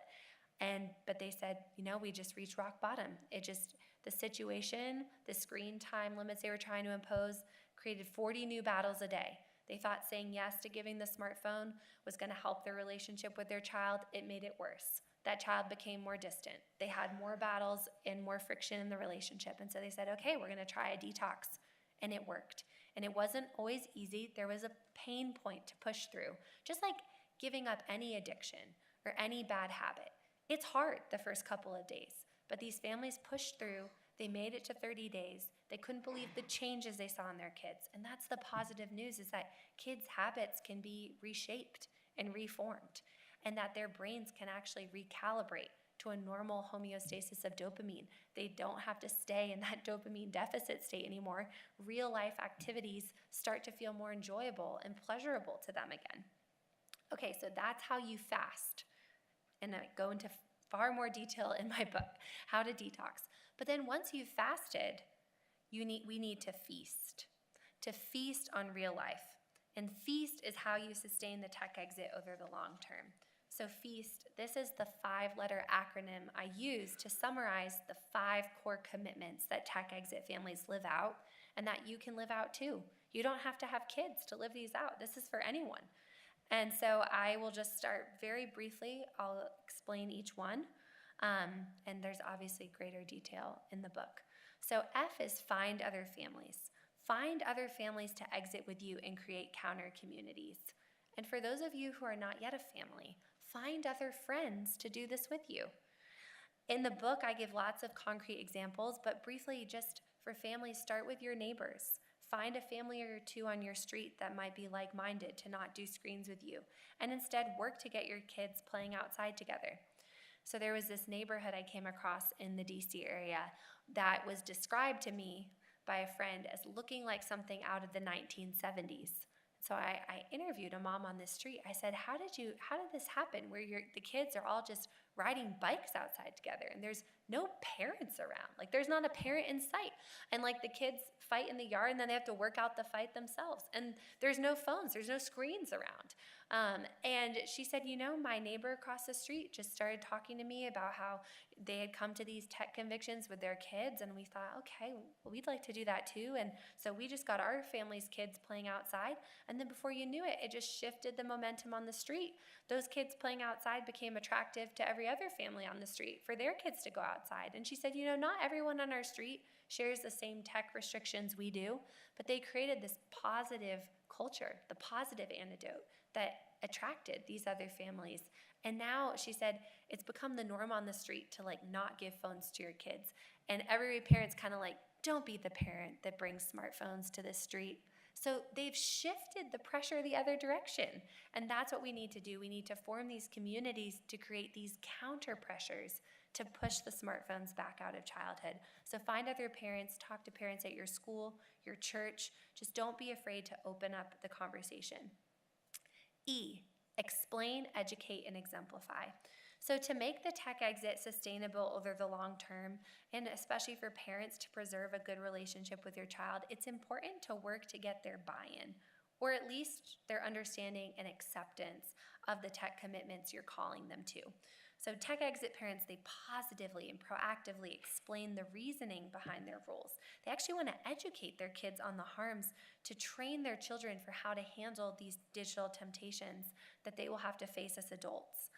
But they said, we just reached rock bottom. The situation, the screen time limits they were trying to impose created 40 new battles a day. They thought saying yes to giving the smartphone was going to help their relationship with their child. It made it worse. That child became more distant. They had more battles and more friction in the relationship. And so they said, okay, we're going to try a detox. And it worked. And it wasn't always easy. There was a pain point to push through. Just like giving up any addiction or any bad habit. It's hard the first couple of days. But these families pushed through. They made it to 30 days. They couldn't believe the changes they saw in their kids. And that's the positive news, is that kids' habits can be reshaped and reformed, and that their brains can actually recalibrate to a normal homeostasis of dopamine. They don't have to stay in that dopamine deficit state anymore. Real life activities start to feel more enjoyable and pleasurable to them again. Okay, so that's how you fast. And I go into far more detail in my book, How to Detox. But then once you've fasted, we need to feast on real life. And feast is how you sustain the tech exit over the long term. So FEAST, this is the 5-letter acronym I use to summarize the 5 core commitments that tech exit families live out and that you can live out too. You don't have to have kids to live these out. This is for anyone. And so I will just start very briefly. I'll explain each one. And there's obviously greater detail in the book. So F is find other families. Find other families to exit with you and create counter communities. And for those of you who are not yet a family, find other friends to do this with you. In the book, I give lots of concrete examples, but briefly, just for families, start with your neighbors. Find a family or two on your street that might be like-minded to not do screens with you, and instead work to get your kids playing outside together. So there was this neighborhood I came across in the DC area that was described to me by a friend as looking like something out of the 1970s. So I interviewed a mom on this street. I said, how did this happen where the kids are all just riding bikes outside together and there's no parents around? Like there's not a parent in sight. And like the kids fight in the yard and then they have to work out the fight themselves. And there's no phones, there's no screens around. And she said, my neighbor across the street just started talking to me about how they had come to these tech convictions with their kids, and we thought, okay, well, we'd like to do that too. And so we just got our family's kids playing outside, and then before you knew it, it just shifted the momentum on the street. Those kids playing outside became attractive to every other family on the street for their kids to go outside. And she said, not everyone on our street shares the same tech restrictions we do, but they created this positive culture, the positive antidote that attracted these other families. And now, she said, it's become the norm on the street to not give phones to your kids. And every parent's kind of like, don't be the parent that brings smartphones to the street. So they've shifted the pressure the other direction. And that's what we need to do. We need to form these communities to create these counter pressures to push the smartphones back out of childhood. So find other parents, talk to parents at your school, your church. Just don't be afraid to open up the conversation. E, explain, educate, and exemplify. So to make the tech exit sustainable over the long term, and especially for parents to preserve a good relationship with your child, it's important to work to get their buy-in, or at least their understanding and acceptance of the tech commitments you're calling them to. So tech exit parents, they positively and proactively explain the reasoning behind their rules. They actually want to educate their kids on the harms to train their children for how to handle these digital temptations that they will have to face as adults.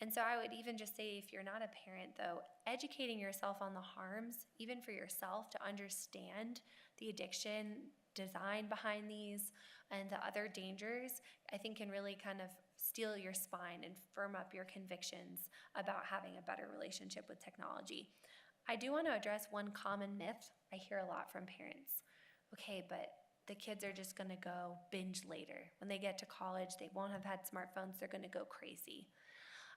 And so I would even just say, if you're not a parent though, educating yourself on the harms, even for yourself, to understand the addiction design behind these and the other dangers, I think can really kind of steel your spine and firm up your convictions about having a better relationship with technology. I do want to address one common myth I hear a lot from parents. Okay, but the kids are just going to go binge later. When they get to college, they won't have had smartphones, they're going to go crazy.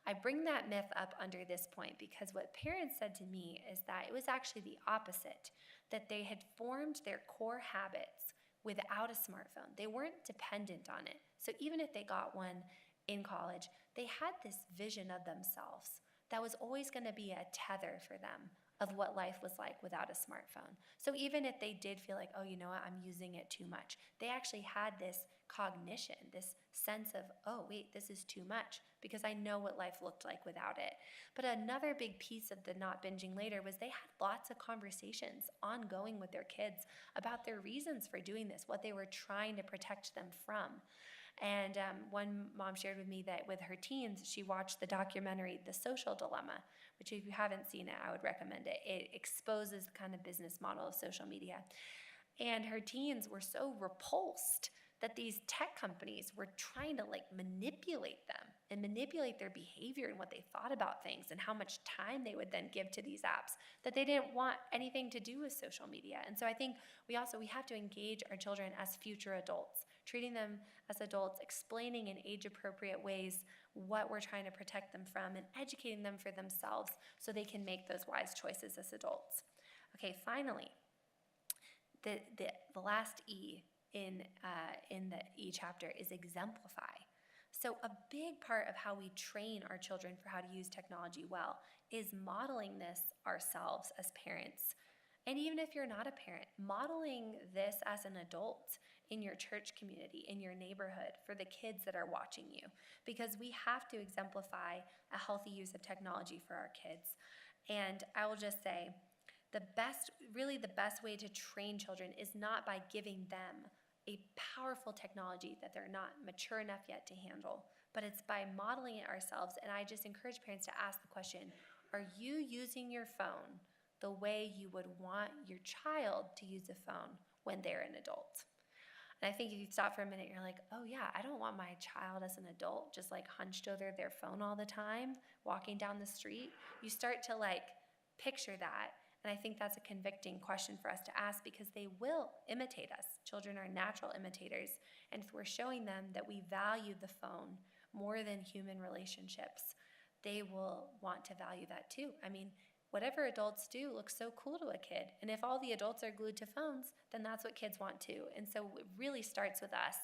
I bring that myth up under this point because what parents said to me is that it was actually the opposite, that they had formed their core habits without a smartphone. They weren't dependent on it. So even if they got one in college, they had this vision of themselves that was always going to be a tether for them of what life was like without a smartphone. So even if they did feel like, oh, you know what, I'm using it too much, they actually had this cognition, this sense of, oh, wait, this is too much because I know what life looked like without it. But another big piece of the not binging later was they had lots of conversations ongoing with their kids about their reasons for doing this, what they were trying to protect them from. And one mom shared with me that with her teens, she watched the documentary The Social Dilemma, which if you haven't seen it, I would recommend it. It exposes the kind of business model of social media. And her teens were so repulsed that these tech companies were trying to manipulate them and manipulate their behavior and what they thought about things and how much time they would then give to these apps, that they didn't want anything to do with social media. And so I think we have to engage our children as future adults, treating them as adults, explaining in age-appropriate ways what we're trying to protect them from, and educating them for themselves so they can make those wise choices as adults. Okay, finally, the last E in the E chapter is exemplify. So a big part of how we train our children for how to use technology well is modeling this ourselves as parents. And even if you're not a parent, modeling this as an adult in your church community, in your neighborhood, for the kids that are watching you, because we have to exemplify a healthy use of technology for our kids. And I will just say, the best way to train children is not by giving them a powerful technology that they're not mature enough yet to handle, but it's by modeling it ourselves. And I just encourage parents to ask the question, are you using your phone the way you would want your child to use a phone when they're an adult? And I think if you stop for a minute, you're like, oh yeah, I don't want my child as an adult just like hunched over their phone all the time, walking down the street. You start to like picture that. And I think that's a convicting question for us to ask, because they will imitate us. Children are natural imitators. And if we're showing them that we value the phone more than human relationships, they will want to value that too. I mean, whatever adults do looks so cool to a kid. And if all the adults are glued to phones, then that's what kids want too. And so it really starts with us.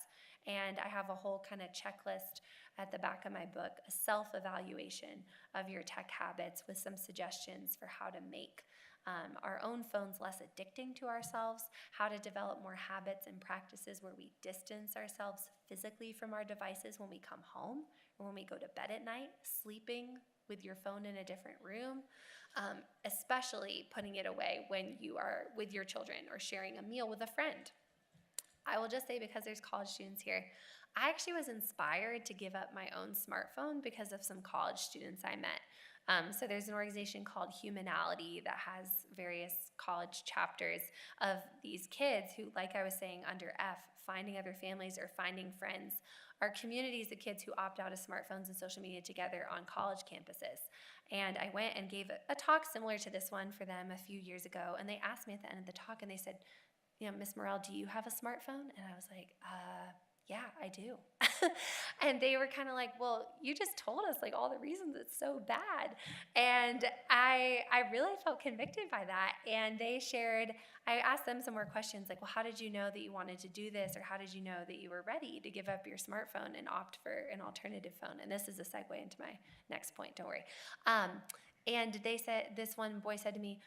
And I have a whole kind of checklist at the back of my book, a self-evaluation of your tech habits with some suggestions for how to make our own phones less addicting to ourselves, how to develop more habits and practices where we distance ourselves physically from our devices when we come home or when we go to bed at night, sleeping with your phone in a different room, especially putting it away when you are with your children or sharing a meal with a friend. I will just say, because there's college students here, I actually was inspired to give up my own smartphone because of some college students I met. So there's an organization called Humanity that has various college chapters of these kids who, like I was saying, under F, finding other families or finding friends, are communities of kids who opt out of smartphones and social media together on college campuses. And I went and gave a talk similar to this one for them a few years ago, and they asked me at the end of the talk, and they said, you know, Miss Morell, do you have a smartphone? And I was like, yeah, I do. And they were kind of like, well, you just told us like all the reasons it's so bad. And I really felt convicted by that. And they shared, I asked them some more questions like, well, how did you know that you wanted to do this? Or how did you know that you were ready to give up your smartphone and opt for an alternative phone? And this is a segue into my next point, don't worry. And they said, this one boy said to me,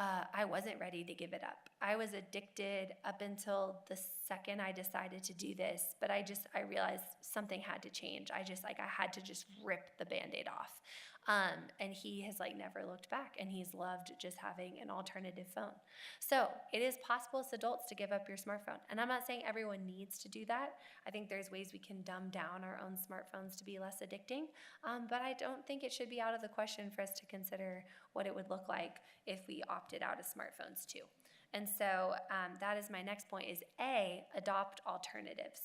I wasn't ready to give it up. I was addicted up until the second I decided to do this, but I realized something had to change. I had to just rip the Band-Aid off. And he has like never looked back, and he's loved just having an alternative phone. So it is possible as adults to give up your smartphone. And I'm not saying everyone needs to do that. I think there's ways we can dumb down our own smartphones to be less addicting. But I don't think it should be out of the question for us to consider what it would look like if we opted out of smartphones too. And so that is my next point, is A, adopt alternatives.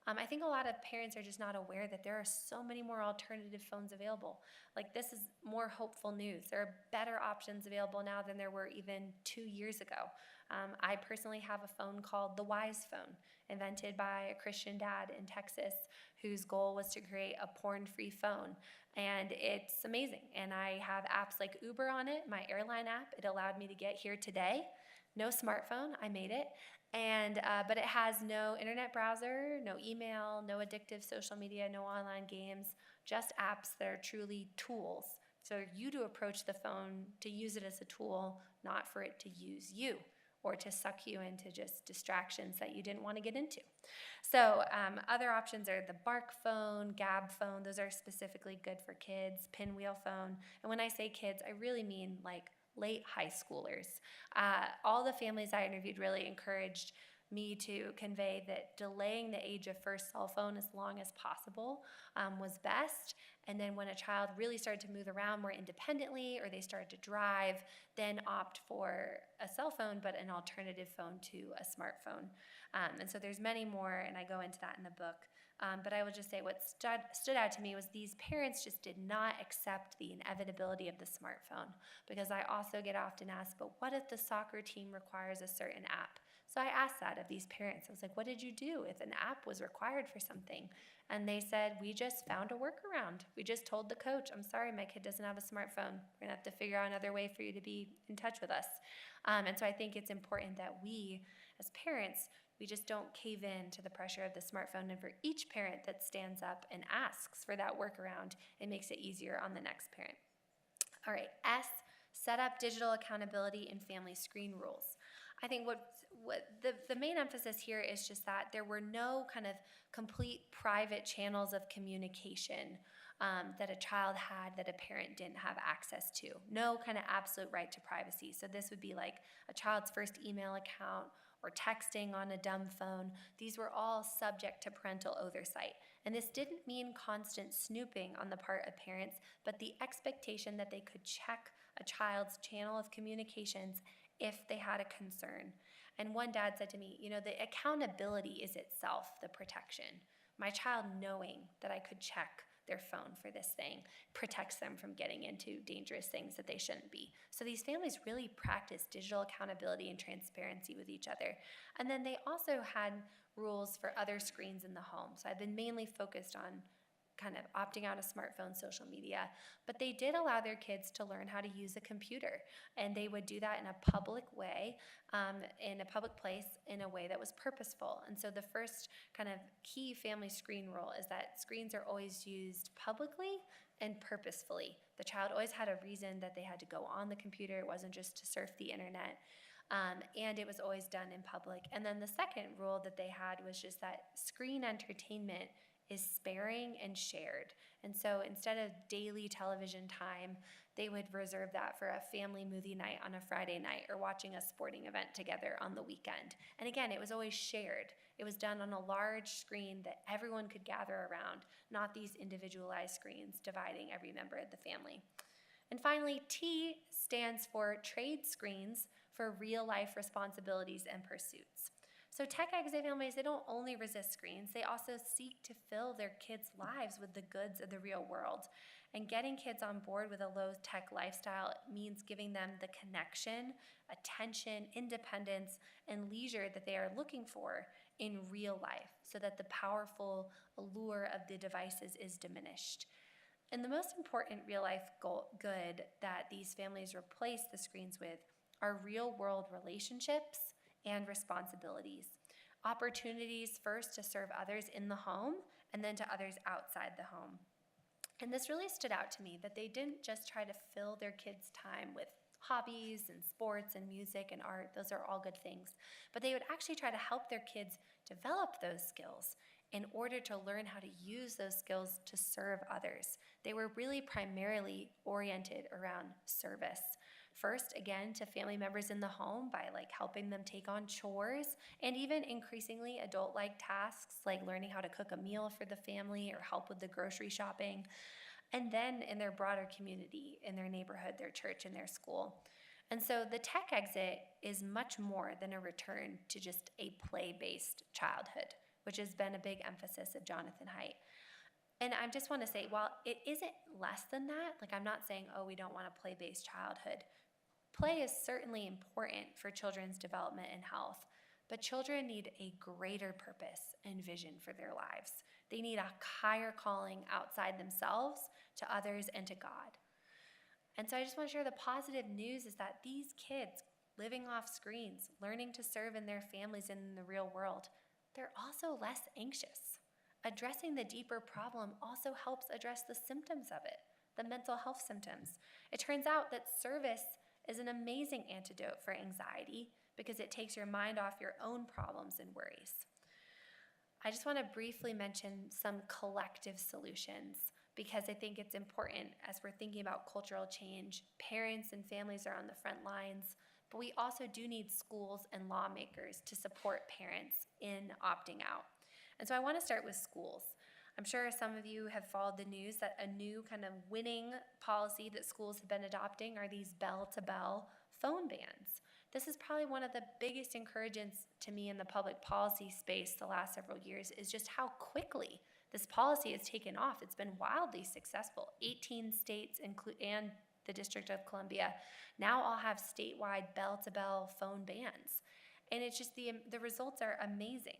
I think a lot of parents are just not aware that there are so many more alternative phones available. Like, this is more hopeful news. There are better options available now than there were even 2 years ago. I personally have a phone called the Wise Phone, invented by a Christian dad in Texas whose goal was to create a porn-free phone. And it's amazing. And I have apps like Uber on it, my airline app. It allowed me to get here today. No smartphone, I made it. And but it has no internet browser, no email, no addictive social media, no online games, just apps that are truly tools. So you to approach the phone to use it as a tool, not for it to use you or to suck you into just distractions that you didn't want to get into. So other options are the Bark phone, Gab phone. Those are specifically good for kids, Pinwheel phone. And when I say kids, I really mean like late high schoolers. All the families I interviewed really encouraged me to convey that delaying the age of first cell phone as long as possible was best. And then when a child really started to move around more independently, or they started to drive, then opt for a cell phone, but an alternative phone to a smartphone. And so there's many more, and I go into that in the book. But I will just say what stood out to me was these parents just did not accept the inevitability of the smartphone, because I also get often asked, but what if the soccer team requires a certain app? So I asked that of these parents. I was like, what did you do if an app was required for something? And they said, we just found a workaround. We just told the coach, I'm sorry, my kid doesn't have a smartphone. We're going to have to figure out another way for you to be in touch with us. And so I think it's important that we, as parents, we just don't cave in to the pressure of the smartphone. And for each parent that stands up and asks for that workaround, it makes it easier on the next parent. All right, S, set up digital accountability and family screen rules. I think what the main emphasis here is just that there were no kind of complete private channels of communication that a child had that a parent didn't have access to. No kind of absolute right to privacy. So this would be like a child's first email account or texting on a dumb phone. These were all subject to parental oversight. And this didn't mean constant snooping on the part of parents, but the expectation that they could check a child's channel of communications if they had a concern. And one dad said to me, you know, the accountability is itself the protection. My child knowing that I could check their phone for this thing protects them from getting into dangerous things that they shouldn't be. So these families really practiced digital accountability and transparency with each other. And then they also had rules for other screens in the home. So I've been mainly focused on kind of opting out of smartphone, social media, but they did allow their kids to learn how to use a computer, and they would do that in a public way, in a public place, in a way that was purposeful. And so the first kind of key family screen rule is that screens are always used publicly and purposefully. The child always had a reason that they had to go on the computer. It wasn't just to surf the internet. And it was always done in public. And then the second rule that they had was just that screen entertainment is sparing and shared. And so instead of daily television time, they would reserve that for a family movie night on a Friday night or watching a sporting event together on the weekend. And again, it was always shared. It was done on a large screen that everyone could gather around, not these individualized screens dividing every member of the family. And finally, T stands for trade screens for real life responsibilities and pursuits. So tech exit families, they don't only resist screens, they also seek to fill their kids' lives with the goods of the real world. And getting kids on board with a low-tech lifestyle means giving them the connection, attention, independence, and leisure that they are looking for in real life so that the powerful allure of the devices is diminished. And the most important real-life good that these families replace the screens with are real-world relationships and responsibilities. Opportunities first to serve others in the home and then to others outside the home. And this really stood out to me that they didn't just try to fill their kids' time with hobbies and sports and music and art. Those are all good things. But they would actually try to help their kids develop those skills in order to learn how to use those skills to serve others. They were really primarily oriented around service. First, again, to family members in the home by helping them take on chores and even increasingly adult-like tasks like learning how to cook a meal for the family or help with the grocery shopping. And then in their broader community, in their neighborhood, their church, and their school. And so the tech exit is much more than a return to just a play-based childhood, which has been a big emphasis of Jonathan Haidt. And I just want to say, while it isn't less than that, I'm not saying, oh, we don't want a play-based childhood. Play is certainly important for children's development and health, but children need a greater purpose and vision for their lives. They need a higher calling outside themselves, to others, and to God. And so I just want to share the positive news is that these kids living off screens, learning to serve in their families and in the real world, they're also less anxious. Addressing the deeper problem also helps address the symptoms of it, the mental health symptoms. It turns out that service is an amazing antidote for anxiety because it takes your mind off your own problems and worries. I just want to briefly mention some collective solutions because I think it's important as we're thinking about cultural change. Parents and families are on the front lines, but we also do need schools and lawmakers to support parents in opting out. And so I want to start with schools. I'm sure some of you have followed the news that a new kind of winning policy that schools have been adopting are these bell-to-bell phone bans. This is probably one of the biggest encouragements to me in the public policy space the last several years is just how quickly this policy has taken off. It's been wildly successful. 18 states and the District of Columbia now all have statewide bell-to-bell phone bans. And it's just the results are amazing.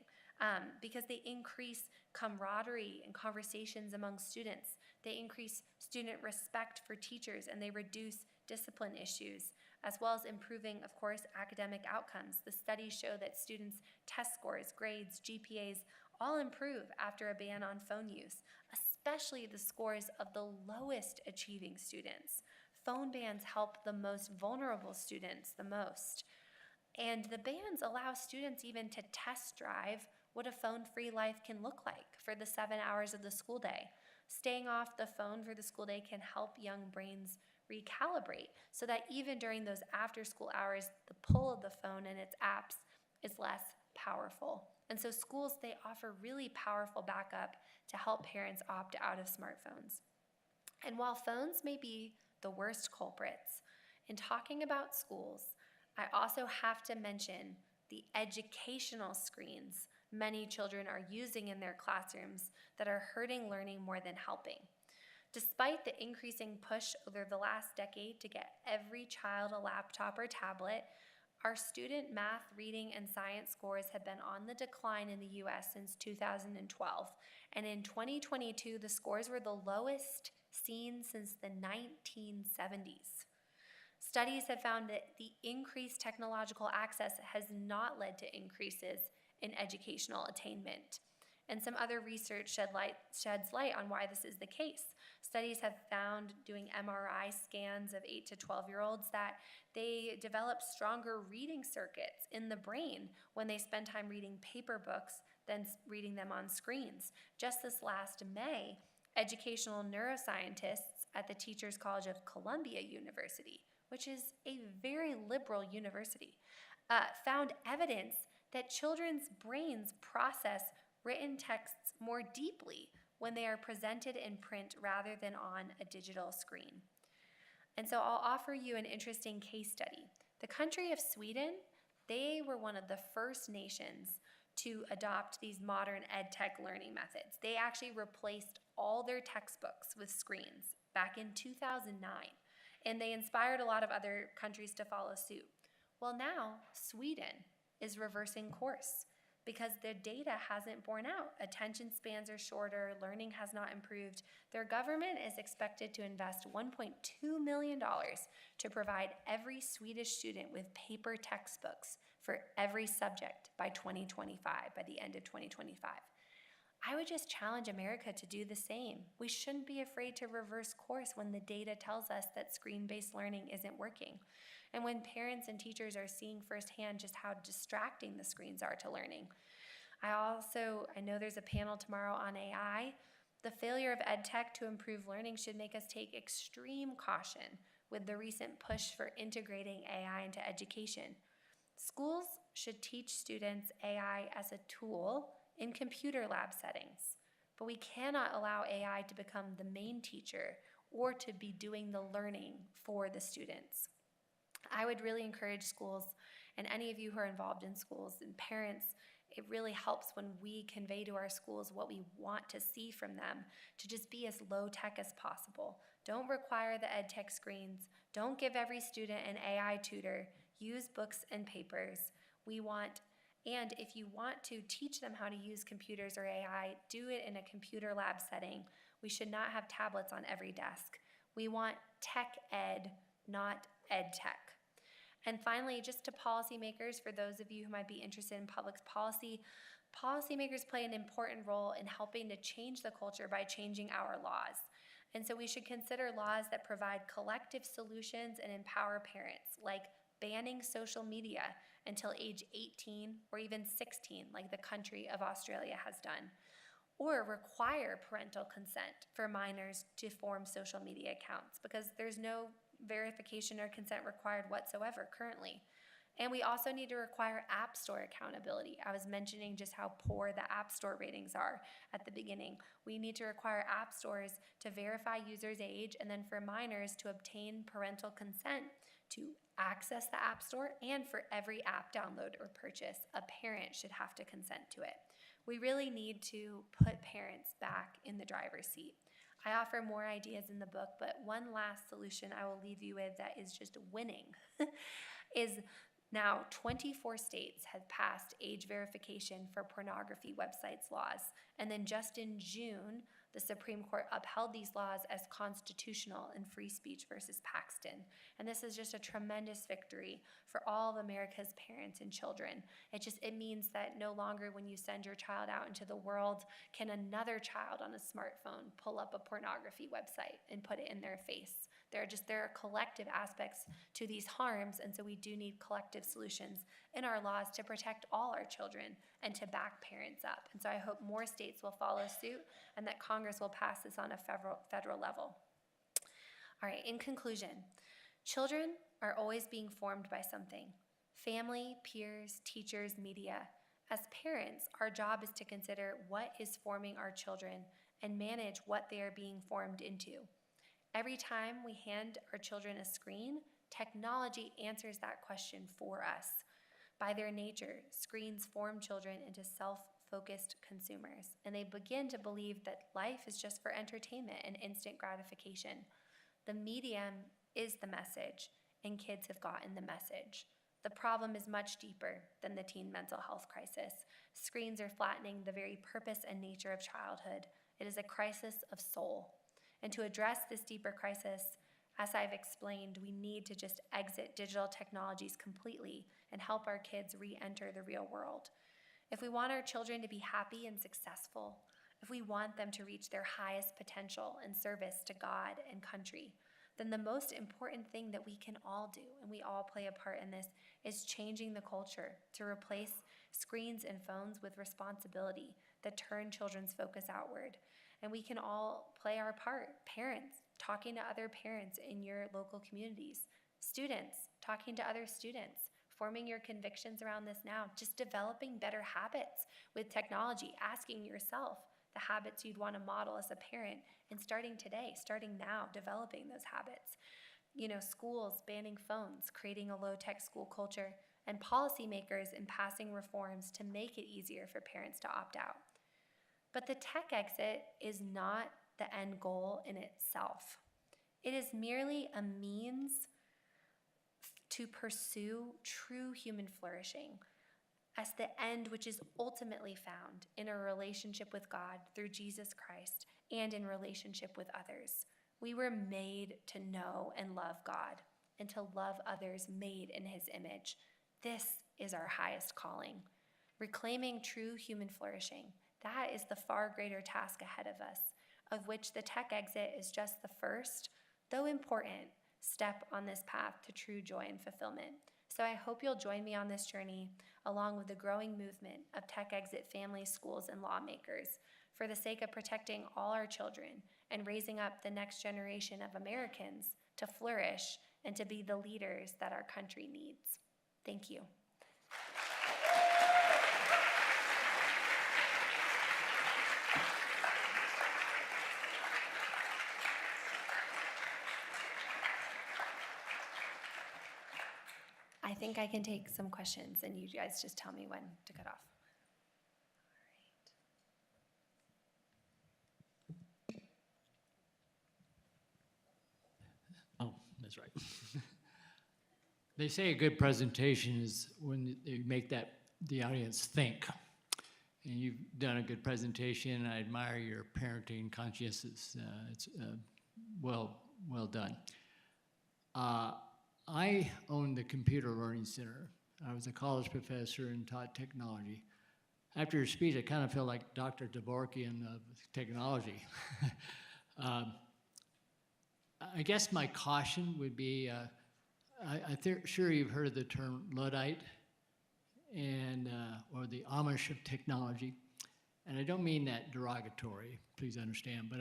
Because they increase camaraderie and conversations among students. They increase student respect for teachers, and they reduce discipline issues, as well as improving, of course, academic outcomes. The studies show that students' test scores, grades, GPAs all improve after a ban on phone use, especially the scores of the lowest achieving students. Phone bans help the most vulnerable students the most. And the bans allow students even to test drive what a phone-free life can look like for the 7 hours of the school day. Staying off the phone for the school day can help young brains recalibrate so that even during those after-school hours, the pull of the phone and its apps is less powerful. And so schools, they offer really powerful backup to help parents opt out of smartphones. And while phones may be the worst culprits, in talking about schools, I also have to mention the educational screens many children are using in their classrooms that are hurting learning more than helping. Despite the increasing push over the last decade to get every child a laptop or tablet, our student math, reading, and science scores have been on the decline in the US since 2012. And in 2022, the scores were the lowest seen since the 1970s. Studies have found that the increased technological access has not led to increases in educational attainment. And some other research sheds light on why this is the case. Studies have found, doing MRI scans of 8 to 12-year-olds, that they develop stronger reading circuits in the brain when they spend time reading paper books than reading them on screens. Just this last May, educational neuroscientists at the Teachers College of Columbia University, which is a very liberal university, found evidence that children's brains process written texts more deeply when they are presented in print rather than on a digital screen. And so I'll offer you an interesting case study. The country of Sweden, they were one of the first nations to adopt these modern ed tech learning methods. They actually replaced all their textbooks with screens back in 2009, and they inspired a lot of other countries to follow suit. Well, now Sweden is reversing course because their data hasn't borne out. Attention spans are shorter, learning has not improved. Their government is expected to invest $1.2 million to provide every Swedish student with paper textbooks for every subject by 2025, by the end of 2025. I would just challenge America to do the same. We shouldn't be afraid to reverse course when the data tells us that screen-based learning isn't working. And when parents and teachers are seeing firsthand just how distracting the screens are to learning. I know there's a panel tomorrow on AI. The failure of ed tech to improve learning should make us take extreme caution with the recent push for integrating AI into education. Schools should teach students AI as a tool in computer lab settings, but we cannot allow AI to become the main teacher or to be doing the learning for the students. I would really encourage schools, and any of you who are involved in schools and parents, it really helps when we convey to our schools what we want to see from them, to just be as low tech as possible. Don't require the ed tech screens. Don't give every student an AI tutor. Use books and papers. And if you want to teach them how to use computers or AI, do it in a computer lab setting. We should not have tablets on every desk. We want tech ed, not ed tech. And finally, just to policymakers, for those of you who might be interested in public policy, policymakers play an important role in helping to change the culture by changing our laws. And so we should consider laws that provide collective solutions and empower parents, like banning social media until age 18 or even 16, like the country of Australia has done, or require parental consent for minors to form social media accounts, because there's no verification or consent required whatsoever currently. And we also need to require App Store accountability. I was mentioning just how poor the App Store ratings are at the beginning. We need to require App Stores to verify users' age, and then for minors to obtain parental consent to access the App Store, and for every app download or purchase, a parent should have to consent to it. We really need to put parents back in the driver's seat. I offer more ideas in the book, but one last solution I will leave you with that is just winning is now 24 states have passed age verification for pornography websites laws. And then just in June, the Supreme Court upheld these laws as constitutional in Free Speech versus Paxton. And this is just a tremendous victory for all of America's parents and children. It means that no longer when you send your child out into the world can another child on a smartphone pull up a pornography website and put it in their face. There are collective aspects to these harms, and so we do need collective solutions in our laws to protect all our children and to back parents up. And so I hope more states will follow suit and that Congress will pass this on a federal level. All right, in conclusion, children are always being formed by something: family, peers, teachers, media. As parents, our job is to consider what is forming our children and manage what they are being formed into. Every time we hand our children a screen, technology answers that question for us. By their nature, screens form children into self-focused consumers, and they begin to believe that life is just for entertainment and instant gratification. The medium is the message, and kids have gotten the message. The problem is much deeper than the teen mental health crisis. Screens are flattening the very purpose and nature of childhood. It is a crisis of soul. And to address this deeper crisis, as I've explained, we need to just exit digital technologies completely and help our kids re-enter the real world. If we want our children to be happy and successful, if we want them to reach their highest potential in service to God and country, then the most important thing that we can all do, and we all play a part in this, is changing the culture to replace screens and phones with responsibility that turn children's focus outward. And we can all play our part. Parents, talking to other parents in your local communities. Students, talking to other students. Forming your convictions around this now. Just developing better habits with technology. Asking yourself the habits you'd want to model as a parent, and starting today, starting now, developing those habits. Schools banning phones, creating a low-tech school culture, and policymakers in passing reforms to make it easier for parents to opt out. But the tech exit is not the end goal in itself. It is merely a means to pursue true human flourishing as the end which is ultimately found in a relationship with God through Jesus Christ and in relationship with others. We were made to know and love God and to love others made in his image. This is our highest calling. Reclaiming true human flourishing, that is the far greater task ahead of us, of which the tech exit is just the first, though important, step on this path to true joy and fulfillment. So I hope you'll join me on this journey, along with the growing movement of tech exit families, schools, and lawmakers, for the sake of protecting all our children and raising up the next generation of Americans to flourish and to be the leaders that our country needs. Thank you. I think I can take some questions, and you guys just tell me when to cut off. Oh, that's right. They say a good presentation is when you make the audience think. And you've done a good presentation. I admire your parenting conscience. It's well done. I owned the Computer Learning Center. I was a college professor and taught technology. After your speech, I kind of felt like Dr. Dvorkian of technology. I guess my caution would be, sure you've heard of the term Luddite and or the Amish of technology. And I don't mean that derogatory, please understand, but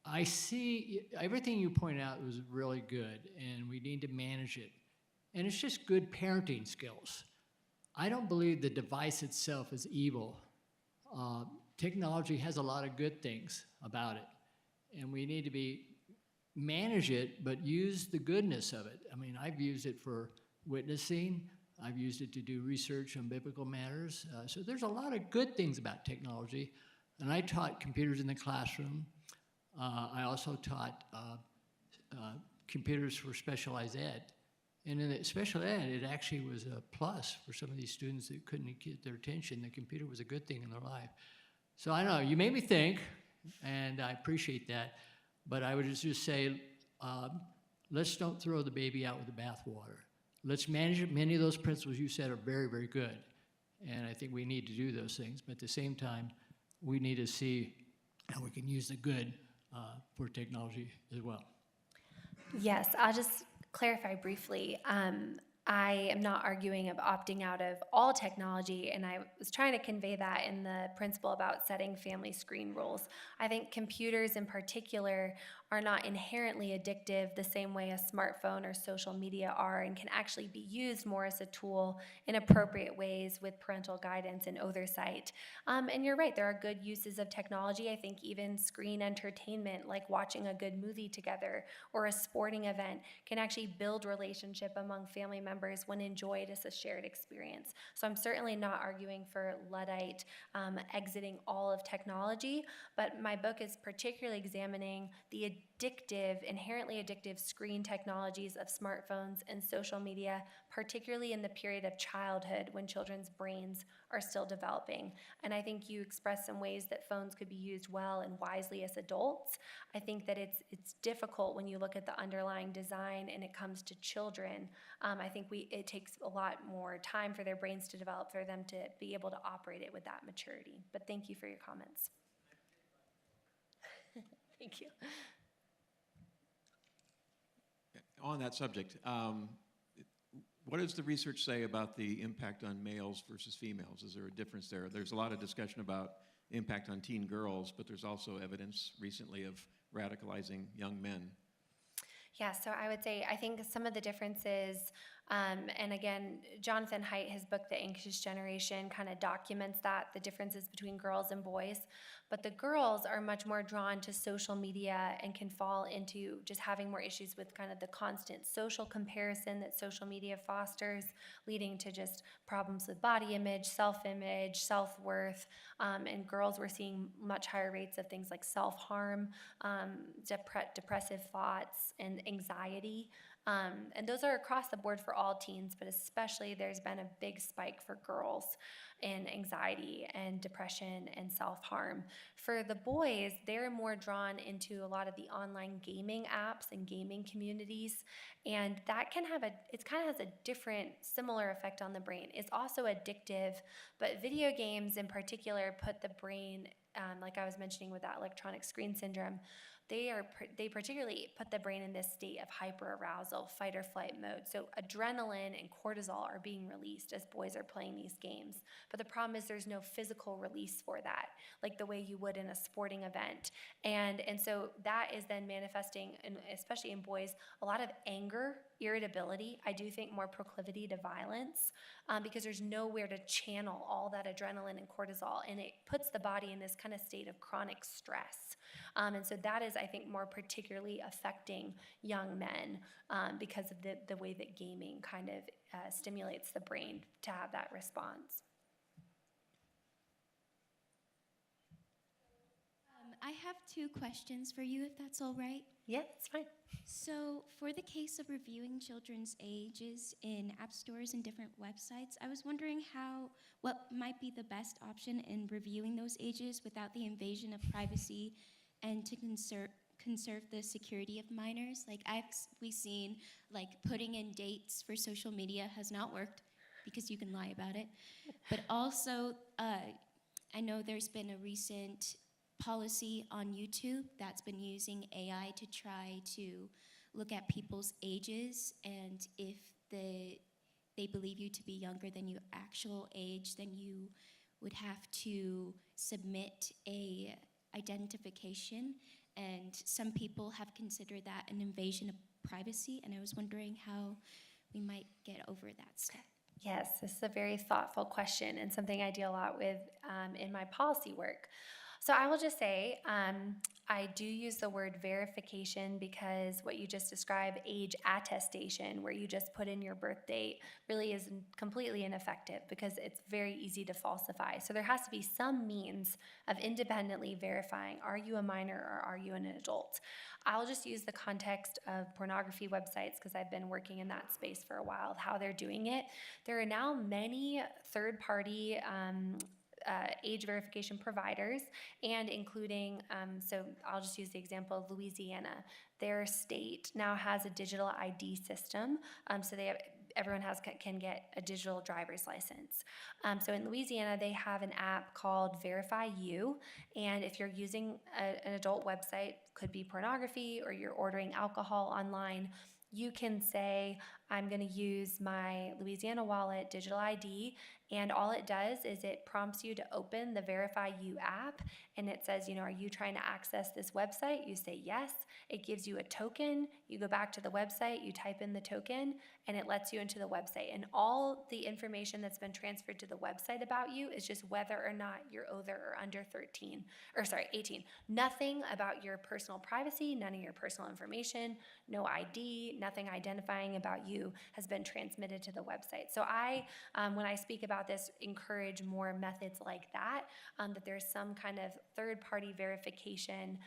I see everything you point out was really good, and we need to manage it. And it's just good parenting skills. I don't believe the device itself is evil. Technology has a lot of good things about it, and we need to manage it, but use the goodness of it. I mean, I've used it for witnessing. I've used it to do research on biblical matters. So there's a lot of good things about technology. And I taught computers in the classroom. I also taught computers for specialized ed. And in the special ed, it actually was a plus for some of these students that couldn't get their attention. The computer was a good thing in their life. So I don't know, you made me think, and I appreciate that. But I would just say, let's don't throw the baby out with the bathwater. Let's manage it. Many of those principles you said are very, very good. And I think we need to do those things. But at the same time, we need to see how we can use the good for technology as well. Yes, I'll just clarify briefly. I am not arguing of opting out of all technology, and I was trying to convey that in the principle about setting family screen rules. I think computers in particular are not inherently addictive the same way a smartphone or social media are, and can actually be used more as a tool in appropriate ways with parental guidance and oversight. And you're right, there are good uses of technology. I think even screen entertainment, like watching a good movie together or a sporting event, can actually build relationship among family members when enjoyed as a shared experience. So I'm certainly not arguing for Luddite exiting all of technology, but my book is particularly examining the inherently addictive screen technologies of smartphones and social media, particularly in the period of childhood when children's brains are still developing. And I think you expressed some ways that phones could be used well and wisely as adults. I think that it's difficult when you look at the underlying design and it comes to children. I think it takes a lot more time for their brains to develop for them to be able to operate it with that maturity. But thank you for your comments. Thank you. On that subject, what does the research say about the impact on males versus females? Is there a difference there? There's a lot of discussion about impact on teen girls, but there's also evidence recently of radicalizing young men. Yeah, so I would say I think some of the differences, and again, Jonathan Haidt, his book, The Anxious Generation, kind of documents the differences between girls and boys. But the girls are much more drawn to social media and can fall into just having more issues with kind of the constant social comparison that social media fosters, leading to just problems with body image, self-worth. And girls were seeing much higher rates of things like self-harm, depressive thoughts, and anxiety. And those are across the board for all teens, but especially there's been a big spike for girls in anxiety and depression and self-harm. For the boys, they're more drawn into a lot of the online gaming apps and gaming communities, and that can have it kind of has a different, similar effect on the brain. It's also addictive, but video games in particular put the brain, like I was mentioning with that electronic screen syndrome, they particularly put the brain in this state of hyperarousal, fight or flight mode. So adrenaline and cortisol are being released as boys are playing these games. But the problem is there's no physical release for that, like the way you would in a sporting event. And so that is then manifesting, especially in boys, a lot of anger, irritability. I do think more proclivity to violence because there's nowhere to channel all that adrenaline and cortisol, and it puts the body in this kind of state of chronic stress. And so that is, I think, more particularly affecting young men because of the way that gaming kind of stimulates the brain to have that response. I have two questions for you, if that's all right. Yeah, it's fine. So, for the case of reviewing children's ages in app stores and different websites, I was wondering what might be the best option in reviewing those ages without the invasion of privacy and to conserve the security of minors. Like we've seen, like putting in dates for social media has not worked because you can lie about it. But also, I know there's been a recent policy on YouTube that's been using AI to try to look at people's ages, and if they believe you to be younger than your actual age, then you would have to submit a identification, and some people have considered that an invasion of privacy, and I was wondering how we might get over that step. Yes, this is a very thoughtful question and something I deal a lot with in my policy work. So I will just say, I do use the word verification because what you just described, age attestation, where you just put in your birth date, really is completely ineffective because it's very easy to falsify. So there has to be some means of independently verifying, are you a minor or are you an adult? I'll just use the context of pornography websites because I've been working in that space for a while, how they're doing it. There are now many third-party age verification providers, and including, so I'll just use the example of Louisiana. Their state now has a digital ID system, so they have everyone can get a digital driver's license. So in Louisiana, they have an app called Verify You, and if you're using an adult website, could be pornography, or you're ordering alcohol online, you can say, I'm going to use my Louisiana wallet digital ID, and all it does is it prompts you to open the Verify You app, and it says, are you trying to access this website? You say yes. It gives you a token. You go back to the website, you type in the token, and it lets you into the website. And all the information that's been transferred to the website about you is just whether or not you're over or under 18. Nothing about your personal privacy, none of your personal information, no ID, nothing identifying about you has been transmitted to the website. So I, when I speak about this, encourage more methods like that, that there's some kind of third-party verification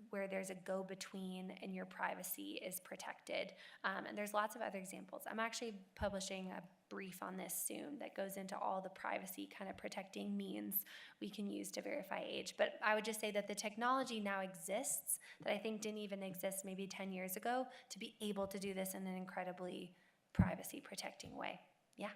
where there's a go-between and your privacy is protected. And there's lots of other examples. I'm actually publishing a brief on this soon that goes into all the privacy kind of protecting means we can use to verify age. But I would just say that the technology now exists that I think didn't even exist maybe 10 years ago to be able to do this in an incredibly privacy protecting way. Yeah.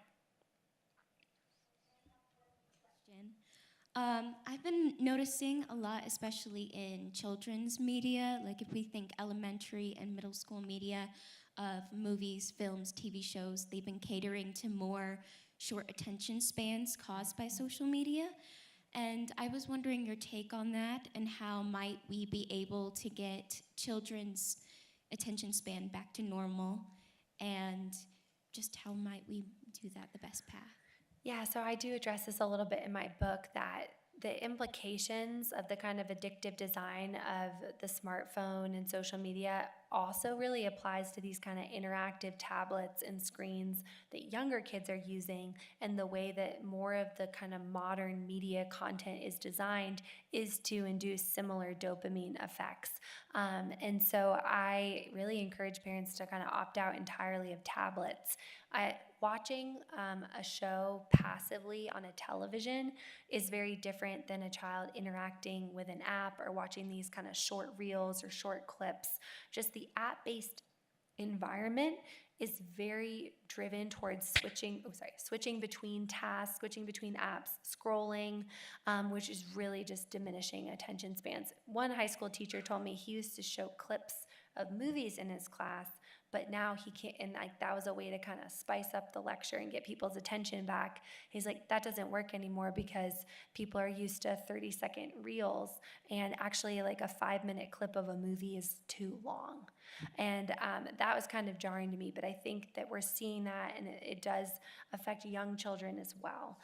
I've been noticing a lot, especially in children's media, like if we think elementary and middle school media of movies, films, TV shows, they've been catering to more short attention spans caused by social media. And I was wondering your take on that, and how might we be able to get children's attention span back to normal, and just how might we do that the best path? Yeah, so I do address this a little bit in my book, that the implications of the kind of addictive design of the smartphone and social media also really applies to these kind of interactive tablets and screens that younger kids are using, and the way that more of the kind of modern media content is designed is to induce similar dopamine effects. And so I really encourage parents to kind of opt out entirely of tablets. Watching a show passively on a television is very different than a child interacting with an app or watching these kind of short reels or short clips. Just the app-based environment is very driven towards switching between tasks, switching between apps, scrolling, which is really just diminishing attention spans. One high school teacher told me he used to show clips of movies in his class, but now he can't, and like that was a way to kind of spice up the lecture and get people's attention back. He's like, that doesn't work anymore because people are used to 30-second reels, and actually like a 5-minute clip of a movie is too long. And that was kind of jarring to me, but I think that we're seeing that, and it does affect young children as well.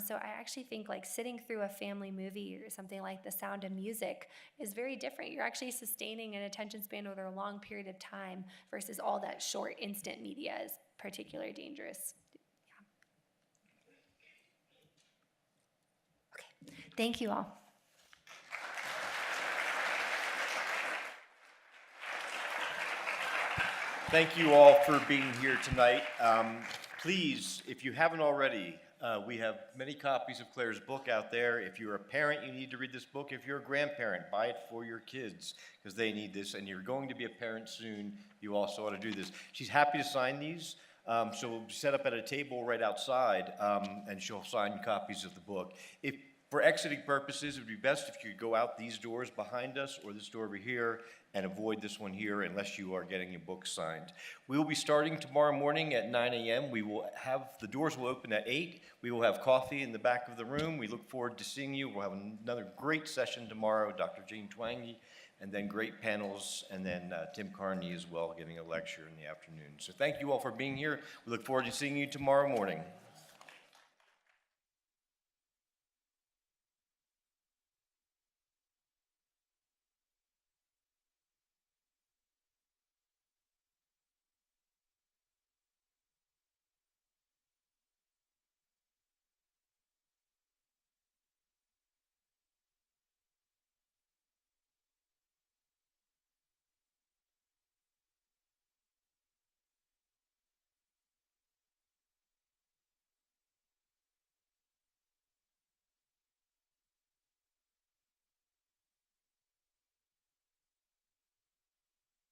So I actually think like sitting through a family movie or something like The Sound of Music is very different. You're actually sustaining an attention span over a long period of time versus all that short instant media is particularly dangerous. Yeah. Okay, thank you all. Thank you all for being here tonight. Please, if you haven't already, we have many copies of Clare's book out there. If you're a parent, you need to read this book. If you're a grandparent, buy it for your kids because they need this. And you're going to be a parent soon, you also ought to do this. She's happy to sign these. So we'll set up at a table right outside, and she'll sign copies of the book. If for exiting purposes, it would be best if you could go out these doors behind us or this door over here and avoid this one here unless you are getting your book signed. We will be starting tomorrow morning at 9 a.m. The doors will open at 8. We will have coffee in the back of the room. We look forward to seeing you. We'll have another great session tomorrow, Dr. Jane Twangy, and then great panels, and then Tim Carney as well, giving a lecture in the afternoon. So thank you all for being here. We look forward to seeing you tomorrow morning.